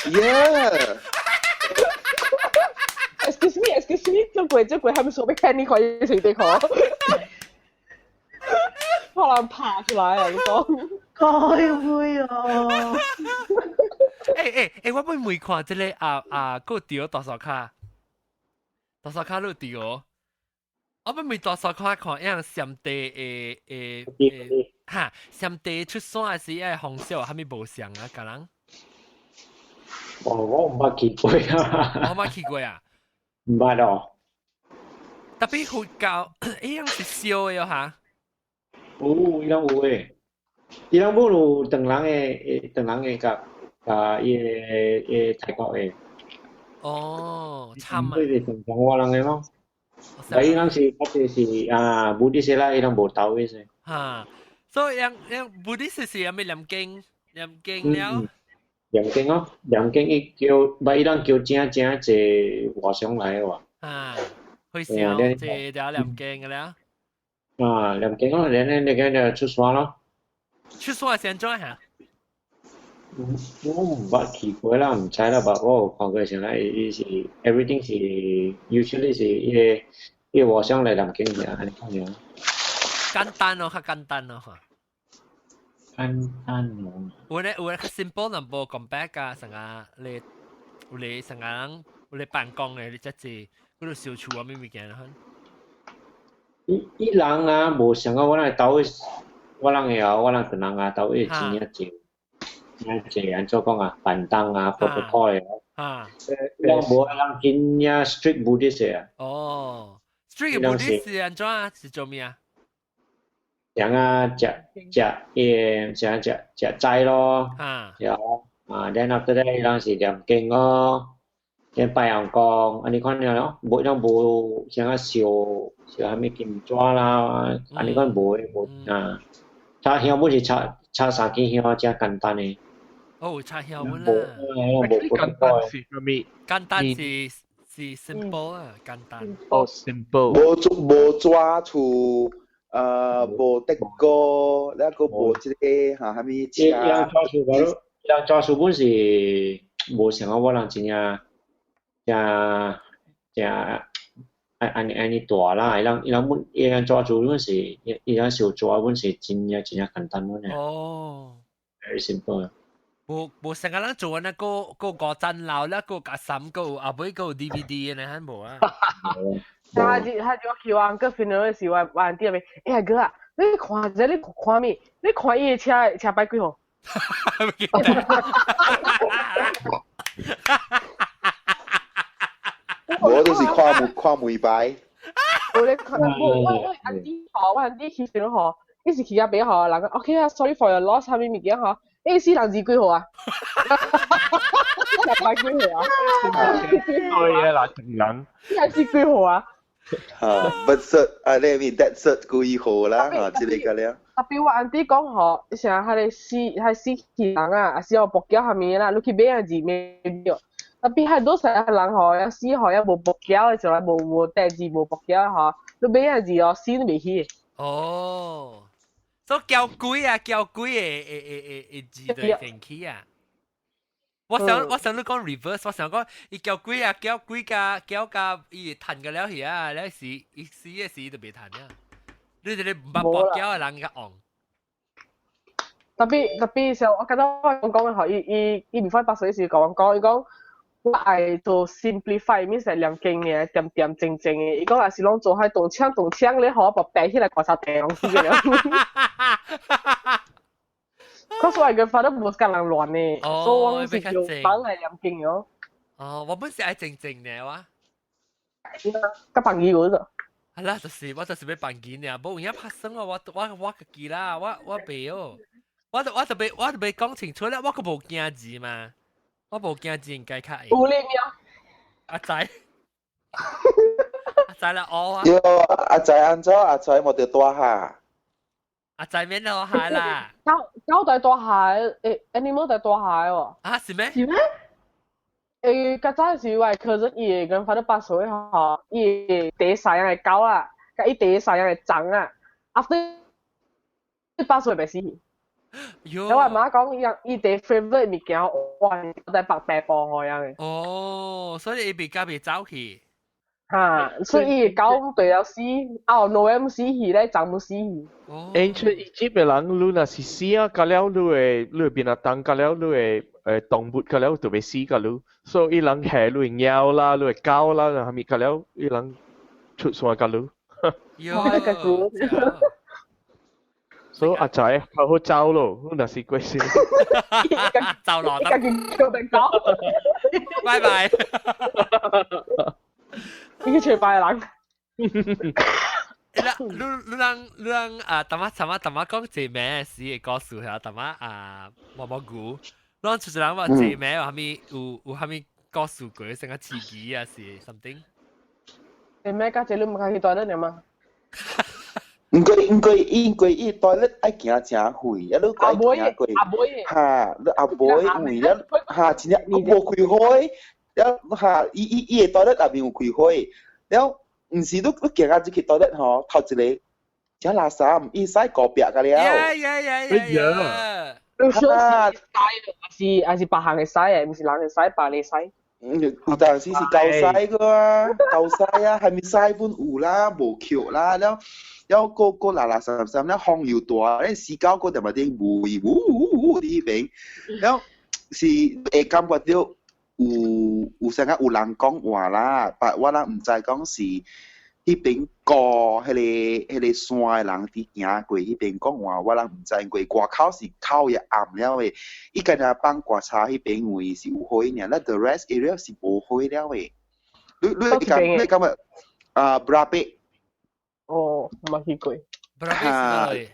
Yeah. Excuse me， 這鬼，他們說被看你塊清地蓋。可能爬出來啊！你講。該會哦。我未看這個個掉多少卡？多少卡都掉。我未多少卡看，樣上地哈上地出山時誒紅燒還未無上啊，個人。我唔捌去過啊。我冇去過啊。唔捌哦。特別好教，樣是燒嘅嚇。伊人有誒，伊人冇有當人嘅甲伊個泰國誒。哦，慘啊！佢哋正常話人嘅咯。但伊人是或者是布啲些啦，伊人無鬥嘅先。嚇，所以樣布啲些是有咩念經了？念經哦，念經伊叫，伊人叫正濟和尚來嘅喎。去上這就念經嘅啦。念經咯，你個出山咯。出山先做下。我唔捌去過啦，唔知啦，但我有看過先啦，伊是 everything 是 usually 是伊個和尚來念經嘅，安尼講樣。簡單咯，較簡單咯嚇。安有咧較 simple 淡薄 compare 甲成啊你成啊人有咧辦公誒你遮濟嗰度小厝啊咩物件啊伊人啊無想到我來兜我人會啊我人跟人啊兜會真正濟安怎講啊板凳啊 protocol 啊人無人真正 strict Buddhist 啊哦 strict Buddhist 是安怎啊是做咩啊人啊食齋咯then after that 人是念經咯then 拜陽光安尼款樣咯無人無像啊燒蝦米金紙啦安尼款無啊炒香本是炒三支香真簡單誒哦炒香本啊簡單是蝦米簡單是 simple 啊簡單哦 simple 無抓厝無得過，แล้วก็無即個蝦米車。人抓厝本是無像我人真正安尼大啦，伊人抓厝本是伊人小抓本是真正簡單本哦 very simple 無成個人做那個戰樓啦個甲三個後尾個 DVD 呢還無啊他就去我個 funeral 時我啲入面阿哥啊你看者你看咩你看伊個車擺幾號我都是看每擺。我咧看我阿弟去 funeral 嗬，一時去入邊嗬，人講 OK 啊 ，sorry for your loss，係咪物件嗬？A4 人字幾號啊？車擺幾號啊？對啊，嗱，情人。人字幾號啊？birth cert 你death cert 幾號啦？之類嘅咧。特別我阿弟講嗬，成日係死去人啊，還是有博繳係咪啦？你去買人字咩表？特別係都成日人嗬，有死嗬，有無博繳嘅時候，無地字無博繳嗬，你買人字哦，死都未去。哦。所以交鬼啊，交鬼誒字對定起啊！我想你講 reverse， 我想講伊交鬼啊，交鬼甲伊彈個了去啊，了時伊死嘅時就袂彈啊！你哋唔捌博交嘅人個戇。特別時候，我記得我講嘅嗬，伊唔快8歲時講，伊講我愛做 simplify， 面係念經嘅，點正正嘅。伊講也是攏做喺動槍咧，好把擺起來觀察地方先嘅了。Cause 我嘅 father 冇咁人亂嘅，所以我是叫幫嚟念經嘅。哦，我本是愛靜靜嘅哇。甲放魚嗰度。係啦，我就是要放魚呢，冇有拍生我個記啦，我袂哦，我就袂講清楚啦，我個無驚字嘛。我無驚字應該較會。有你咩？阿仔啦，我啊。喲，阿仔安怎？阿仔冇得大下。阿仔免落下啦。狗大大下，animal 大大下喎。啊，是咩？是咩？較早時我cousin 伊跟father 8歲嗬，伊第三樣係狗啦，甲伊第三樣係長啊。after 8歲咪死去。咁我媽講伊第 favorite 物件，哇，在白白波嗰樣嘅。哦，所以伊比較袂走去。嚇，所以伊狗對了死，November 死去咧，長冇死去。Ancient Egypt 嘅人，你若是死啊，甲了你會變啊當，甲了你會動物，甲了就會死甲你，所以伊人係你會貓啦，你會狗啦，然後咪甲了伊人出線甲你。喲。所以阿仔好好走咯，那是鬼事。走咯，得。叫定狗。拜拜。呢個全拜人。你人啊，淡仔講字名時嘅故事係淡仔啊，毛菇，咱出人話字名有蝦米有蝦米故事過，成個刺激啊是 something。字名家姐你唔去多得點啊？唔過伊袋咧愛行真遠，一路愛行過。嚇，你阿妹遠咧嚇，真係佢冇開開，แล้ว嚇伊袋咧入面有開開，แล้ว唔是你行下只去袋咧嗬，頭一個只垃圾，伊使個壁㗎了。你想是使還是白行嘅使嘅，唔是人嘅使，白嘅使。有陣時是夠曬嘅啊，夠曬啊，係咪曬本有啦，無橋啦，แล้ว個嗱嗱實實แล้วห้องอยู่ตัวแล้วสีเก้าก็แต่มาเด้งบูยวูที่เป็นแล้วสี感覺到有成個有人講話啦，但我啦唔知講是迄邊個迄個山嘅人佇行過迄邊講話，我啦唔知過外口是口也暗了誒，伊個若幫觀察迄邊位是有火爾，那 the rest area 是無火了誒。你感覺布拉貝？哦，冇去過。布拉貝是哪裡？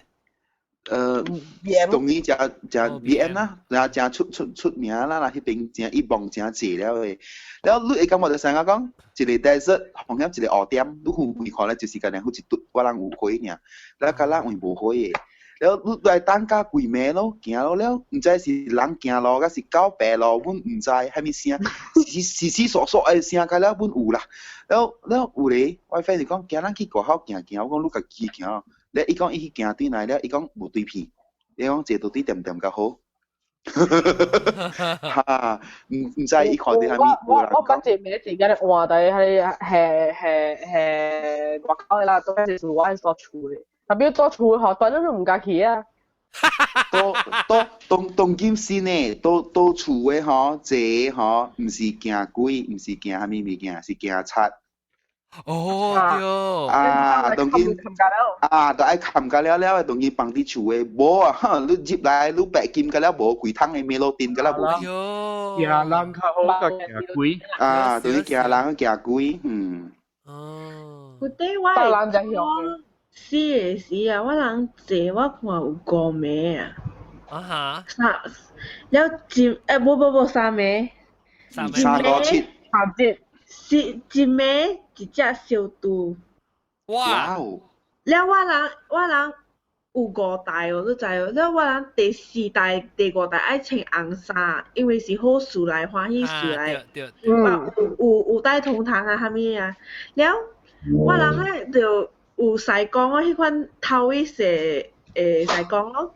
當年就 BM 啦，然後真出名啦，嗱迄邊真一望真濟了誒。แล้ว你會感覺到成個講一個 desert 紅險一個黑點，你會看咧就是個人好似我人有火爾，แล้ว個人會無火誒。แล้ว你來等加幾暝咯，行咯了，唔知是人行路，還是狗爬路，阮唔知係咪聲，是索誒聲個了，阮有啦。แล้ว有咧，我 friend 就講，今日去外口行，我講你家己行。แล้ว伊講伊去行對來了，伊講無對片，伊講坐到對點較好。哈，唔知伊看啲係咪？我反正每一間咧換底係外口嘅啦，都係是我係做厝嘅。特別做厝嘅嗬，當然都唔敢去啊。當今時呢，到厝嘅嗬，這嗬唔是行鬼，唔是行蝦米物件，是行賊。哦，對。當今都愛冚架了，當今放啲厝嘅，無啊，你入來你白金架了，無櫃桶嘅美羅丁架了，無。行人較好過行鬼。當今行人行鬼，哦。嗰啲我係死嘅時啊，我人坐我看有5暝啊。啊哈。有冇3暝？3個7。是一暝一隻小豬。哇！แล้ว我人有5代哦，你知哦？แล้ว我人第4代、第5代愛穿紅衫，因為是好事來歡喜事來，有帶通通啊，蝦米啊？แล้ว我人咧就有西講哦，迄款頭一色西講咯。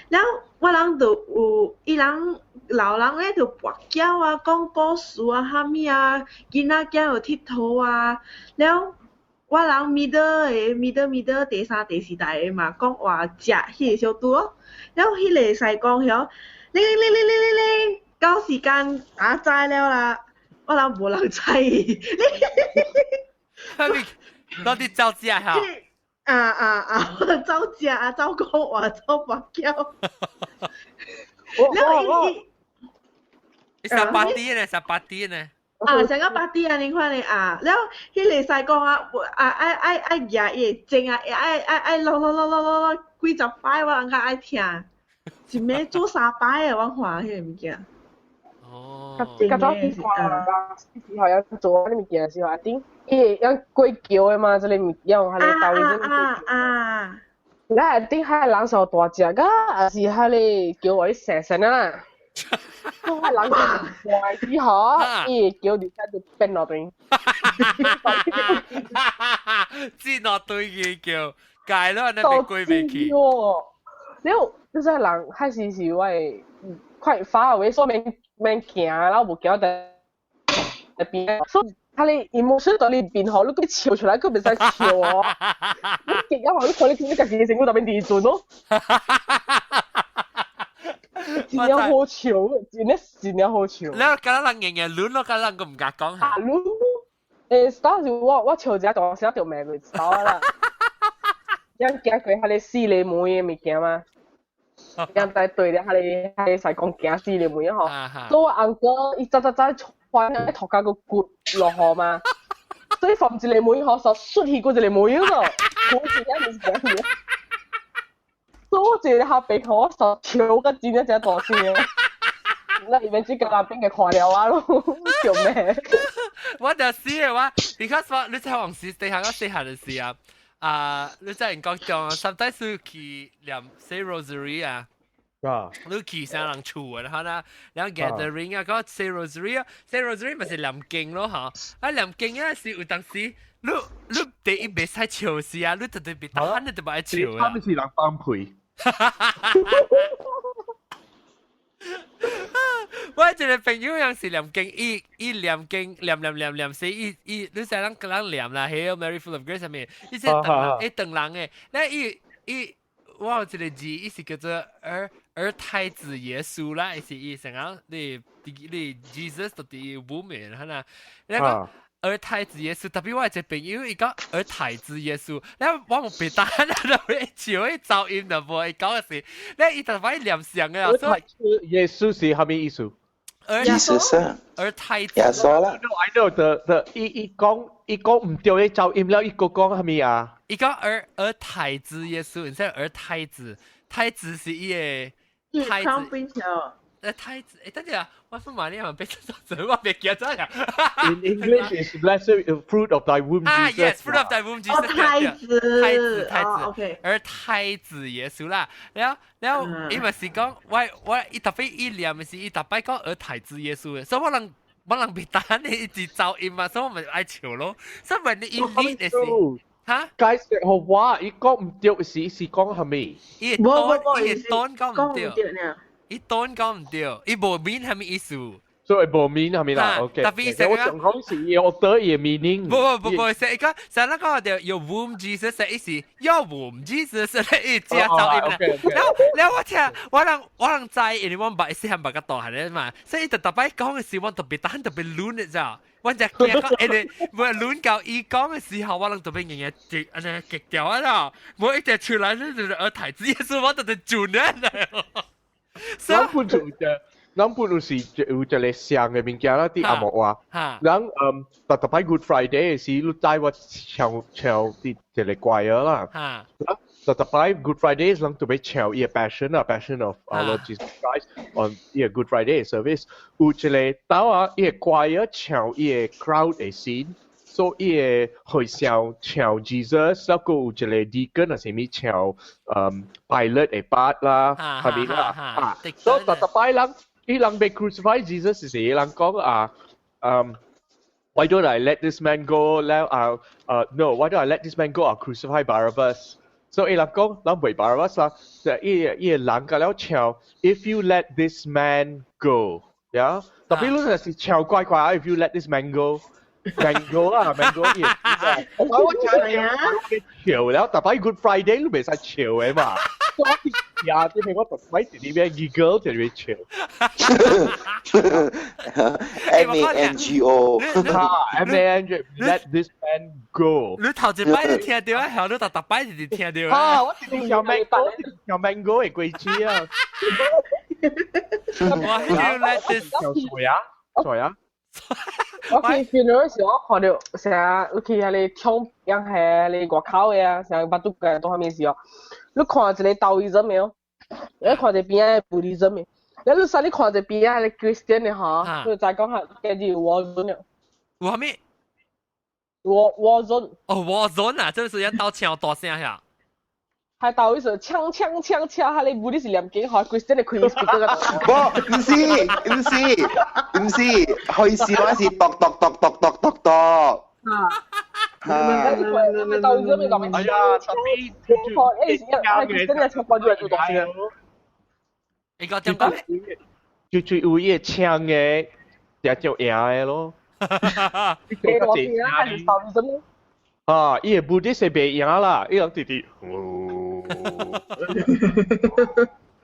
แล้ว我人就有伊人老人咧就跋筊啊，講故事啊，蝦米啊，囡仔囝有佚佗啊，แล้ว我人middle第3、第4代的嘛，講話食迄個小豬咯，แล้ว迄個西講曉，你到時間知了啦，我人無人知。到底走食嚇？走食走講話走跋筊。你十八啲呢？成個8啲啊！你看你啊，แล้ว迄個西講啊，愛夾伊正啊，愛攞幾十擺，我人較愛聽，一暝做3擺的，我看迄個物件。哦。較早啲看啦，時候要做嗰啲物件嘅時候，一定伊要過橋的嘛，即個物件有係你道理啲。咱一定係人手大隻㗎，還是係你叫我啲蛇神啊？都係人怪之後，伊叫你喺度變落邊。煎落對嘅叫，戒咯，你俾鬼未去。你真係人開始是喂，快發為所免行，然後無叫得邊，所以佢哋 emotion 到你邊好，你佢哋笑出來，佢唔使笑哦。你極有可能你見你家己嘅成功就變地震咯。真係好笑，真係好笑。你咁樣人日日亂咯，咁樣個唔敢講下。亂當時我笑一大聲條命佢走啦。因驚佢係你死你妹嘅物件嘛，因在對咧係你使講驚死你妹嗬。所以我阿哥伊早翻喺頭家個骨落河嘛，所以防止你妹嗬，就出去嗰隻你妹嗰度，好似一件事。所以我自己下鼻頭我就跳個剪一隻大先嘅，那裡面只個那邊嘅看了啊咯，叫咩？我就試嘅話 ，because 我你在往時地下嗰細下嘅時啊，你在人講講，sometimes 你去念 say rosary 啊，你去上人厝啊，然後呢，然後 gathering 啊，嗰 say rosary 啊 ，say rosary 咪是念經咯嚇，啊念經啊是有當時。你第一別使笑事啊！你特別別打你就別笑啊！他們是人幫配。我一個朋友有時念經，伊念經念死，你成人念啦，Hail Mary full of grace 上面，伊即係等人嘅，咧我有一個字，伊是叫做兒太子耶穌啦，伊成日你 Jesus 到底冇名係啦，你講兒太子耶穌，特別我一個朋友伊講兒太子耶穌，咧我冇別單啦，就會笑佢噪音就冇，伊講嘅是，咧伊就快念上嘅，所以耶穌是係咩意思？Jesus 兒太子。耶穌啦。I know the 伊講唔對嘅噪音了，伊個講係咩啊？伊講兒太子耶穌，你知兒太子，太子是伊個太子。太子，等陣啊，我說馬利亞被這種我別記咗呀。In English is blessed fruit of thy womb. Yes, fruit of thy womb, Jesus. 太子，太子 ，OK。而太子耶穌啦，然後伊咪是講，我伊特別伊念嘅是伊特別講兒太子耶穌嘅，所以我能別單你一直噪音嘛，所以我咪愛笑咯。所以問你伊念嘅是嚇？解釋好話，伊講唔對是講係咩？伊當講唔對。伊當講唔對，伊無面係咩意思？所以無面係咪啦 ？OK。特別係我想講是有得嘅 meaning。不，係一個，成日講就有 womb Jesus 嘅意思，有 womb Jesus 咧，伊只噪音啦。然後我能知，因為我唔係識係唔係個大漢嘛，所以伊就特別講嘅時，我特別亂嘅咋。我就驚講，我亂教伊講嘅時候，我能特別嘢極掉啊啦，我一直出來咧就兒太子耶穌，我就轉啊。咱本就是有一個上嘅物件啦，啲阿莫話，咱特別 Good Friday 嘅時，你帶我唱啲一個怪兒啦，特別 Good Friday 咱特別唱伊個 Passion of our Lord Jesus Christ on 伊個 Good Friday service，有一個到啊伊個怪兒唱伊個 crowd 嘅先。所以會唱 Jesus， 然後有一個 deacon 係咪唱pilot 嘅 part 啦，係咪啦？所以特別人被 crucify Jesus 時，人講why don't I let this man go？ แล้วno why don't I let this man go？ crucify Barabbas。所以人講人為 Barabbas 啦，就伊人講了唱 if you let this man go， 呀，特別你係唱怪，if you let this man go。Mango 啦，Mango 嘢。我潮了，特別 Good Friday 都未使潮嘅嘛。呀，啲譬如我特別啲咩 Giggle 就會潮。MANGO。MANGO。Let this man go。你頭一擺就聽到啊，後你特擺就聽到啊。我直條 Mango 係貴啲啊。我要 let this 誰啊？我去 funeral 時，我看到成日你去喺你搶人係你外口嘅啊，成日巴肚嘅都係咩事哦？你看一個道義人未哦？你看一邊嘅Buddhism未？你實你看一邊嘅 Christian 嘅嚇，佢就講係叫做 war zone 啊。war 咩？war zone。哦 war zone 啊，真係一刀槍大聲呀！係道義時槍，係你Buddhist念經學 Christian 嘅 Queen speaker 嘅。唔是，開始嗰時讀。咪道義咪講。係啊，特別Christian 嘅唱歌就係做東西。你講點講？最有嘢唱嘅，就贏嘅咯。啊，伊個 Buddhist 係別贏啦，伊人直直。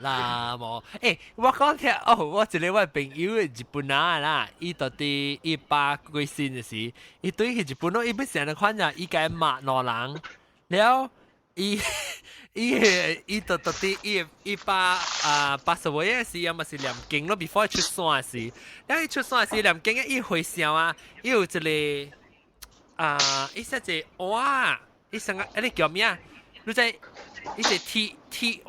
嗱冇，我講聽我一個我朋友日本人啦，伊到底伊爸過身嘅時，伊對去日本咯，伊不成日看人，伊個罵老人，了伊到底伊爸80歲嘅時，又咪是念經咯 ，before 出山嘅時，然後伊出山嘅時念經，伊回想啊，伊有一個伊寫隻哇，伊成個你叫咩啊？你知？伊是鐵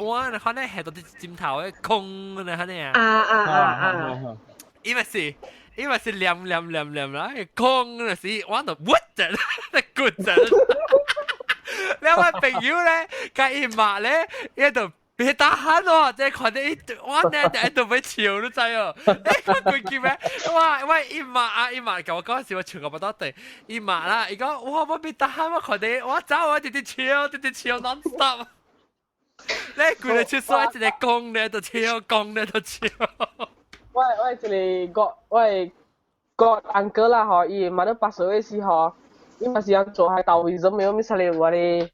碗，可能係到啲尖頭嘅空嘅可能啊。伊咪是黏啦，空嘅是玩到屈着，骨着。兩位朋友咧，介意罵咧，喺度別打鼾喎，即係看到伊玩咧就喺度俾笑都知哦。佢叫咩？喂，伊罵同我講時，我全個不多對，伊罵啦，伊講我別打鼾，我看到我走，我直接笑 non stop。你佢哋出衰一個公咧就超，公咧就超。我一個uncle 啦嗬，伊買到80歲時嗬，伊嘛是要做喺豆為什麼咪出嚟話你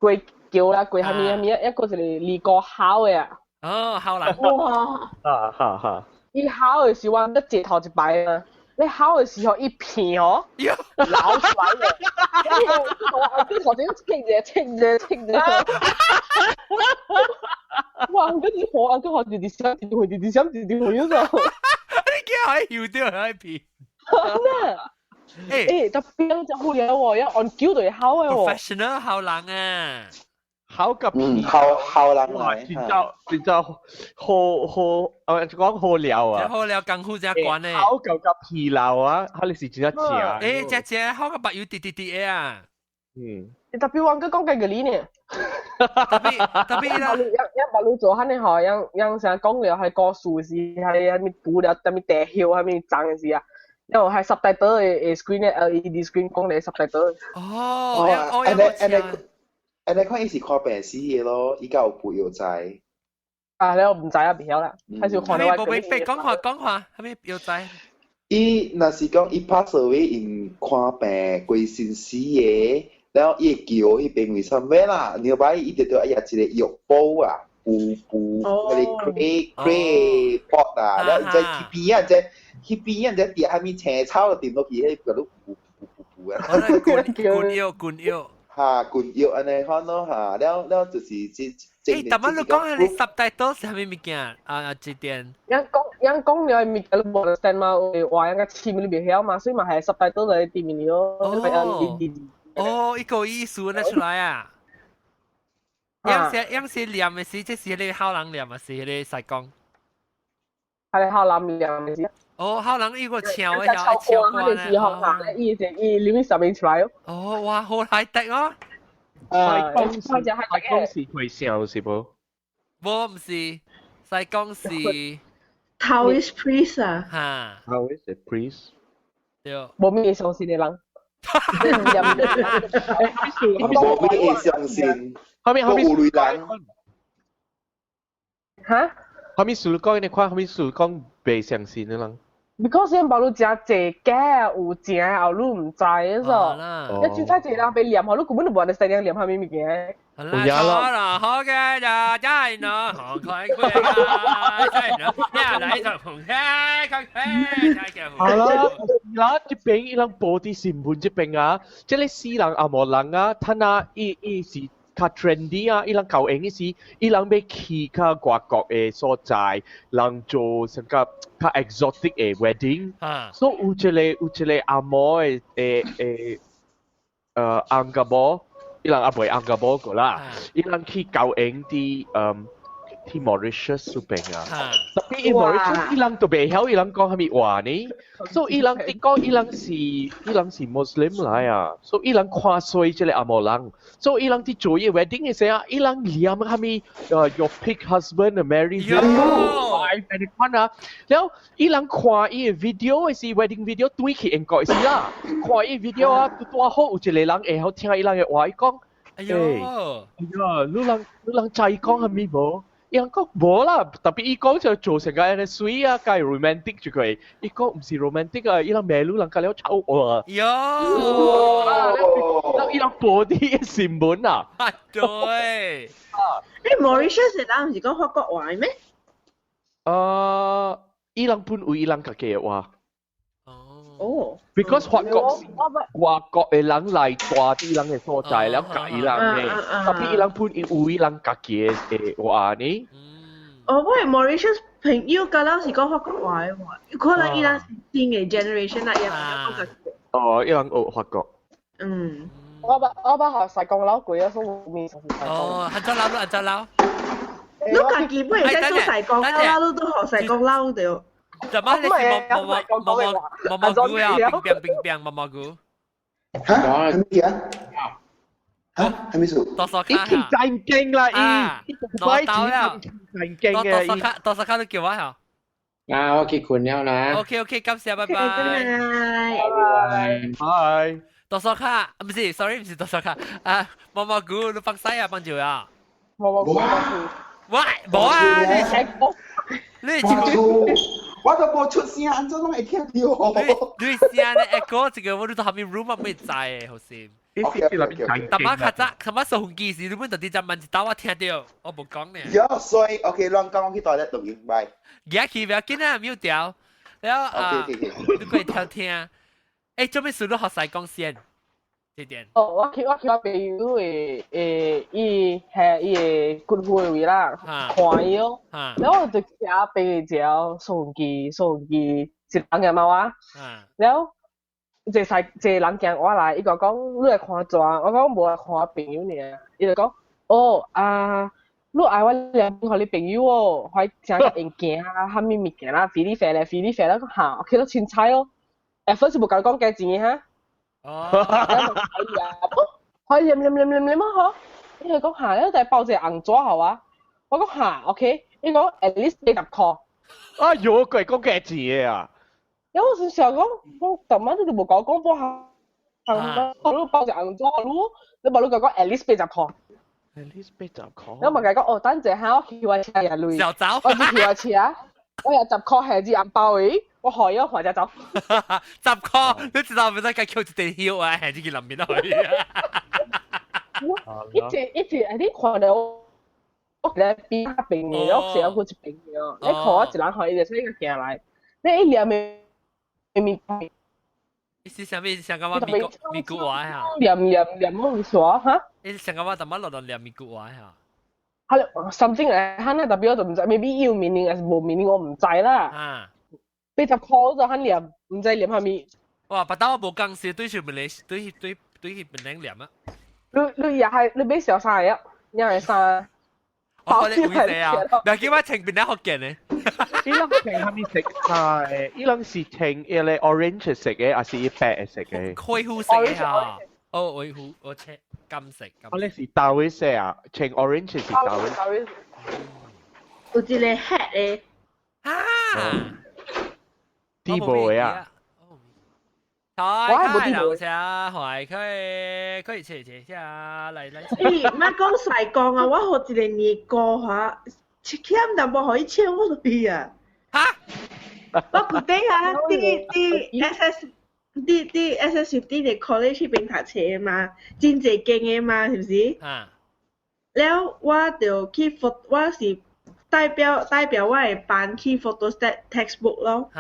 貴叫啦，貴係咪一個就係離過烤嘅啊？哦，烤啦！哇！哈！伊烤嘅時候，得直頭一擺啊！你烤嘅時候一片哦，撈出來嘅，我啲頭先清啫。哇！跟住我跟住啲想咗就。你驚係搖掉喺片？特別就好嘢喎，一按腳對烤嘅喎。Professional 烤人啊！烤กับ烤人嚟，變咗講好料啊！好料功夫真關咧。烤กับ皮料啊，佢哋是真正。只烤個白油滴嘅啊！你特別忘記講緊個理念。特別啦，一路做肯定係yang成日講了係個數字係咪補了，特別地曉係咪爭嘅事啊？因為係subtitle嘅 screen 嘅 LED screen 講你 subtitle。你看伊是看病死嘅咯，依家有背有仔。啊，你又唔知啊？別曉啦，係少看到。講話，係咪有仔？伊若是講伊 pass away 因看病歸先死嘅。然後伊叫迄邊為什麼啦？你要把伊直到哎呀一個藥煲啊，補嗰啲 clay pot 啊，然後再去邊啊，再跌下面青草就掂落去，迄個都補啊。滾藥。嚇，滾藥安尼看咯嚇，แล้ว就是但係你講下你subtitle係咩物件啊？這點。樣講你係物件都冇得聽嘛？話樣個詞你別曉嘛，所以嘛係 subtitle 嚟啲面咯。一個意思得出來啊！樣是念嘅事，即是你考人念嘅事，你實講。係考人念嘅事。考人呢個橋嘅橋關咧。伊裏面上面出來哦。哇，好大滴哦！西公是會笑是冇？冇唔是，西公是。Taoist priest 啊。嚇。Taoist priest。對。冇咩相信嘅人。冇咩相信，後面女人。嚇？後面數講你看後面數講未相信嘅人。Because 因為你真濟假有正後你唔知嘅啫，一轉太濟人被念後，你根本都冇人識念下面物件。啦，好嘅就真係咯，好快快啊！真係咯，一嚟就紅車，好啦，這邊伊人報啲新聞這邊啊，即係私人阿莫人啊，睇下伊是較 trendy 啊，伊人舊型嘅時，伊人要去較外國嘅所在，人做成個較 exotic 嘅 wedding，所以有一個阿莫嘅安格波。伊人阿袂安個波個啦，伊人去舊型啲去 Mauritius 嗰邊啊，特別伊 Mauritius 伊人都袂曉伊人講係咪話呢？所以伊人啲講伊人是 Muslim 嚟啊，所以伊人看衰即個阿摩人，所以伊人啲做嘢 wedding 嘅時候，伊人念係咪your pick husband marry your wife 你看啊，然後伊人看伊個 video 嘅時 wedding video 對佢英國嘅時啦，看伊 video 啊，多好有一個人會曉聽伊人嘅話講。你人再講係咪冇？伊人講冇啦，特別伊講就做成個 NSW 啊，介 romantic 住佢。伊講唔是 romantic 啊，伊人咩路人家了醜我啊。伊人播啲新聞啊。對。Mauritius 人唔是講法國話咩？伊人本有伊人家嘅話。because 法國嘅人嚟大啲人嘅所在，แล้ว解人嘅，特別伊人本有伊人家嘅話呢。我係 Mauritius 朋友㗎啦，是講法國話嘅喎，可能伊人新嘅 generation 啦，伊人講伊人學法國。我把學細講撈鬼啊，所以面上係。很多撈。你家己本嚟在做細講撈，你都學細講撈掉。怎麼你是毛毛菇呀？冰毛菇。嚇？係咩啊？嚇？係咩數？多少卡？已經真勁啦！攞到啦！真勁嘅。多少卡都叫我嚇。我結婚了啦。OK， 感謝，拜拜。拜。多少卡？唔是 ，sorry， 唔是多少卡。毛菇，你放西啊，幫住啊。冇。喂，冇啊！你我都冇出聲，安怎拢會聽到？你聲咧 echo 這個我都後面 room 啊，咩在誒，好先。但係較早，琴晚收風機時，你本到啲就問一刀我聽到，我冇講呢。有，所以 OK，亂講我去toilet錄影，bye。而家佢唔要緊啊，唔掉。然後你可以聽聽。誒，做咩事都學曬講先？這點。哦，我朋友伊係good boy 啦，看伊咯。然後就寫俾條手機一人嘅貓啊。然後一個人行我來，伊個講你來看怎？我講無來看我朋友爾。伊就講你愛我連互你朋友哦，還請個硬件啊，蝦米物件啦，飛哩飛啦，講嚇，我見到凊彩哦。first 是冇甲你講價錢嘅哈。可以念啊！伊就講嚇，你就包一個紅紙好啊。我講嚇 ，OK。伊講 at least 40塊。哎呦，佢係講價錢嘅啊！然後我就想講，我特晚你都冇講多下，你包一個紅紙你冇你講 at least 40塊。at least 40塊。然後問佢講，等陣嚇，我叫我車人類。小走。我只叫我車啊！我有10塊係隻銀包嘅，我害咗或者走。10塊，你知道唔知該扣一地曉啊？係自己臨面都可以。一直係啲看到我咧邊下邊嘅，我成日好似邊嘅，你看我一人看伊就所以個行來，你一念咪咪。你是想咩？想講我咪古話呀？念我唔錯嚇。你想講我點解落到念咪古話呀？something 嚟，肯定代表我就唔知 ，maybe 要 meaning 還是冇 meaning 我唔知啦。40塊就肯念，唔知念下面。哇！不但我冇講笑，對住本嚟對本嚟念啊。你又係你俾小三嘅，又係三。我哋會寫啊！嗱，叫我情邊咧學嘅呢？伊兩情係咪食菜？伊兩是情伊咧 orange 食嘅，還是伊白食嘅？開壺食啊！哦，我切金食。我咧是豆嘅食啊，情 orange 是豆嘅。有一個 hat 咧。啲冇啊！開樓車，懷可以斜下嚟。咦，乜講細講啊？我學一個年歌嚇，欠淡薄可以簽我落去啊！嚇！我估底下啲 SS50 嘅 college 邊讀冊嘛，真濟勁嘅嘛，是唔是？แล้ว我就去我是代表我嘅班去 photostat textbook 咯。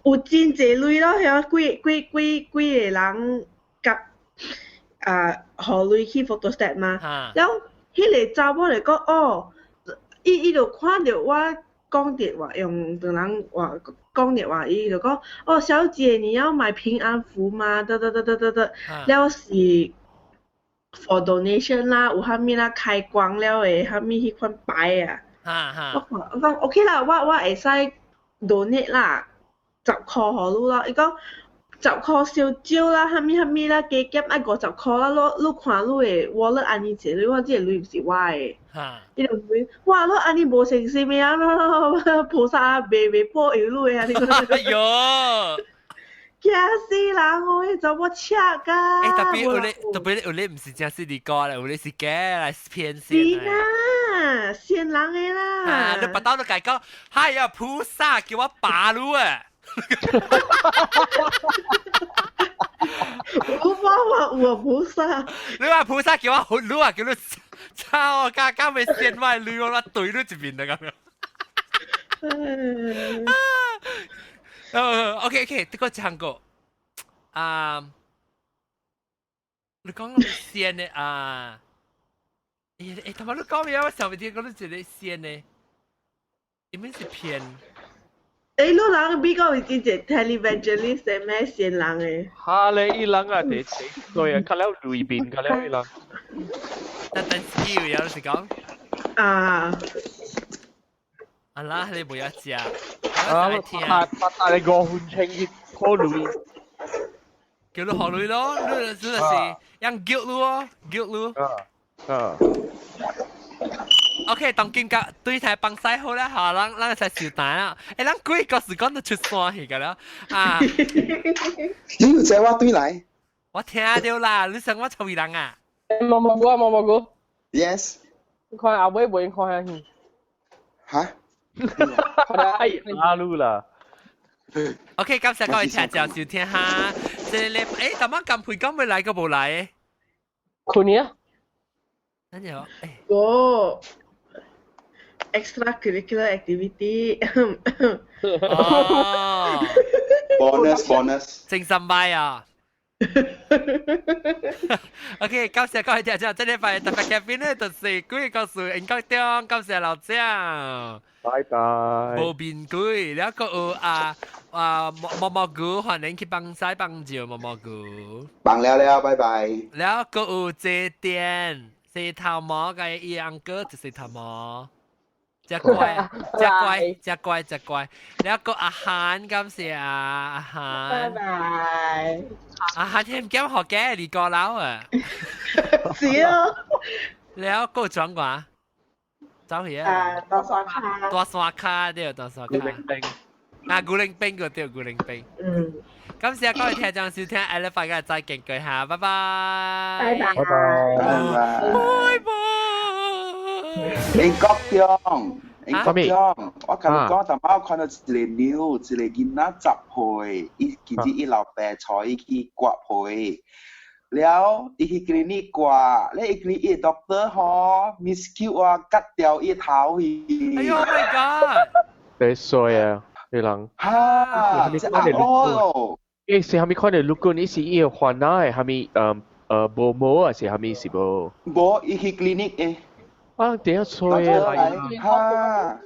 有真濟類咯，幾個人夾互類去 photostat 嘛。然後迄個查某就講伊就看到我講電話用同人話講電話，伊就講小姐你要買平安符嗎？了是 for donation 啦，有蝦米啦開光了誒，蝦米迄款牌啊。我講 OK 啦，我會使 donate 啦。10塊互你咯，伊講10塊燒酒啦，蝦米啦，加減愛50塊啦，你看你誒wallet安尼坐咧，我即個鐳毋是我誒，伊就講哇，你安尼無誠心誒啊，菩薩袂保佑你誒啊，你講。哎呦！驚死人哦！迄陣我赤噶。特別有咧，唔是真是你講啦，有咧是假來騙先。是啦，騙人誒啦。你不到都講講，哎呀，菩薩叫我把路啊！我話有菩薩，你話菩薩叫我好路啊，叫你操我家咪先歪路我對你一面啊咁樣。OK，這個講過你講我先呢他媽你講咩？我上面聽講你一個先呢，你們是騙。你人比較會真係 televangelist 係咩先人誒？嚇你伊人啊，第對啊，看了類邊，看了伊人。但skill 有時講。啦，你冇一隻。但你5分鐘去考慮。叫你學慮咯，你就是讓 guild 咯 ，guild 咯。OK， 當今個對台幫曬好啦，嚇，咱才小蛋啦。咱幾個時間都出山去㗎啦。你有知我對來？我聽到啦，你想我臭人啊？冇。 Yes。看阿妹袂看下去。嚇？哎，阿路啦。OK， 感謝各位聽眾收聽下。這禮拜誒，咁啱近培今日嚟個冇嚟？困啊！跟住我哦。extracurricular activity 哦 bonus 正心拜啊OK 感謝各位聽眾這禮拜特別嘉賓呢就是quý告訴應該中感謝老張拜拜無面鬼แล้วก็蘑菇歡迎去幫曬幫照蘑菇幫了拜拜แล้วก็這店是頭毛嘅伊安哥就是頭毛只乖，只乖，只乖，只乖。แล้วก็อาหาร感謝อาหาร拜拜อาหารที่แก้มหอแก่ดีกว่าแล้วอ่ะ是啊แล้วก็จังหวะ走去啊大刷卡大刷卡對大刷卡啊古靈冰個對古靈冰感謝各位聽眾收聽，I love 大家再見佢下，拜拜，拜拜拜拜拜拜。英國中，我同你講，頭晚我看到一個 news， 一個囡仔10歲，伊其實伊老爸帶伊去刮皮，了伊去 clinic 刮，咧伊 clinic 伊 doctor 吼 miscue 啊，割掉伊頭去。哎呦 ，My God！ 幾歲啊？你人？哈，即係哦。誒，是係咪看到如果你是伊個患難，係咪無毛啊？是係咪是無？無，伊去 clinic 誒。啊，點衰啊！哈，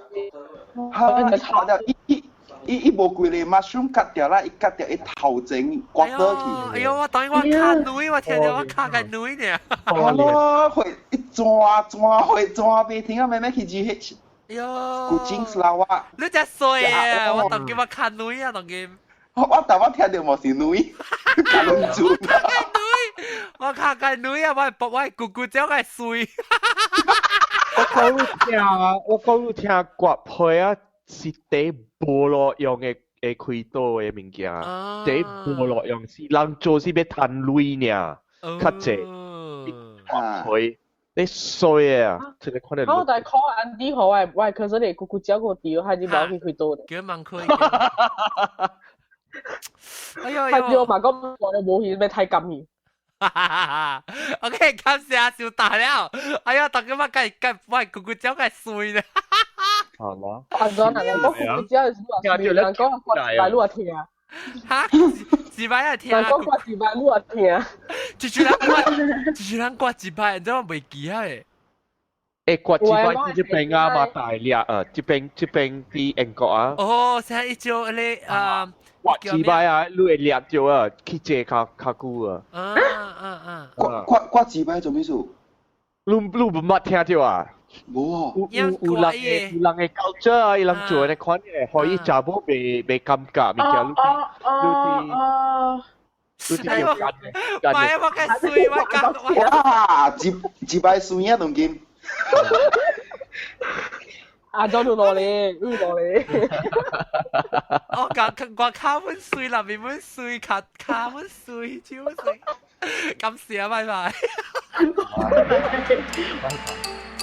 伊無貴咧 mushroom 割掉啦，伊割掉伊頭前刮到去。哎呦，我當我卡女，我聽到我卡個女呢。係咯，會一轉未停啊，慢慢去 GH。哎呦，古晉老啊！你真衰啊！我當叫我卡女啊，當叫。我但我聽到冇是女，卡女做。我卡個女啊，我姑姑姐個衰。我講你聽刮皮啊，是第菠蘿用嘅開刀嘅物件，第菠蘿用是人做是要賺鐳呢，較濟刮皮，你衰啊！即係看到。我但係 call 安迪好，我可是你姑姑教我掉，係啲冇去開刀嘅。叫問佢。哎呦，係叫我問講我哋冇去咩睇金魚。OK， 感謝笑大了。哎呀，大家乜計喂，姑姑姐個衰呢？好啦。啊，講係我姑姑姐係衰，人講刮自擺路聽啊。嚇，自擺啊聽。人講刮自擺路聽。住人刮自擺，你知我未記啊誒。誒，刮自擺呢邊啊嘛大粒啊，呢邊啲英國啊。哦，成一招你刮自擺啊，你會裂咗啊，去借較久啊。刮自擺做咩事？你唔捌聽到啊？冇。有人嘅culture啊，有人做嘅款嘅，可以查某未感覺，咪叫你哋要幹嘅。喂，我嘅水，我講。啊，自擺水啊，同見。啊，咗條落嚟，落嚟。我講卡本水啦，面本水卡本水，超水。咁事啊，拜拜。拜拜。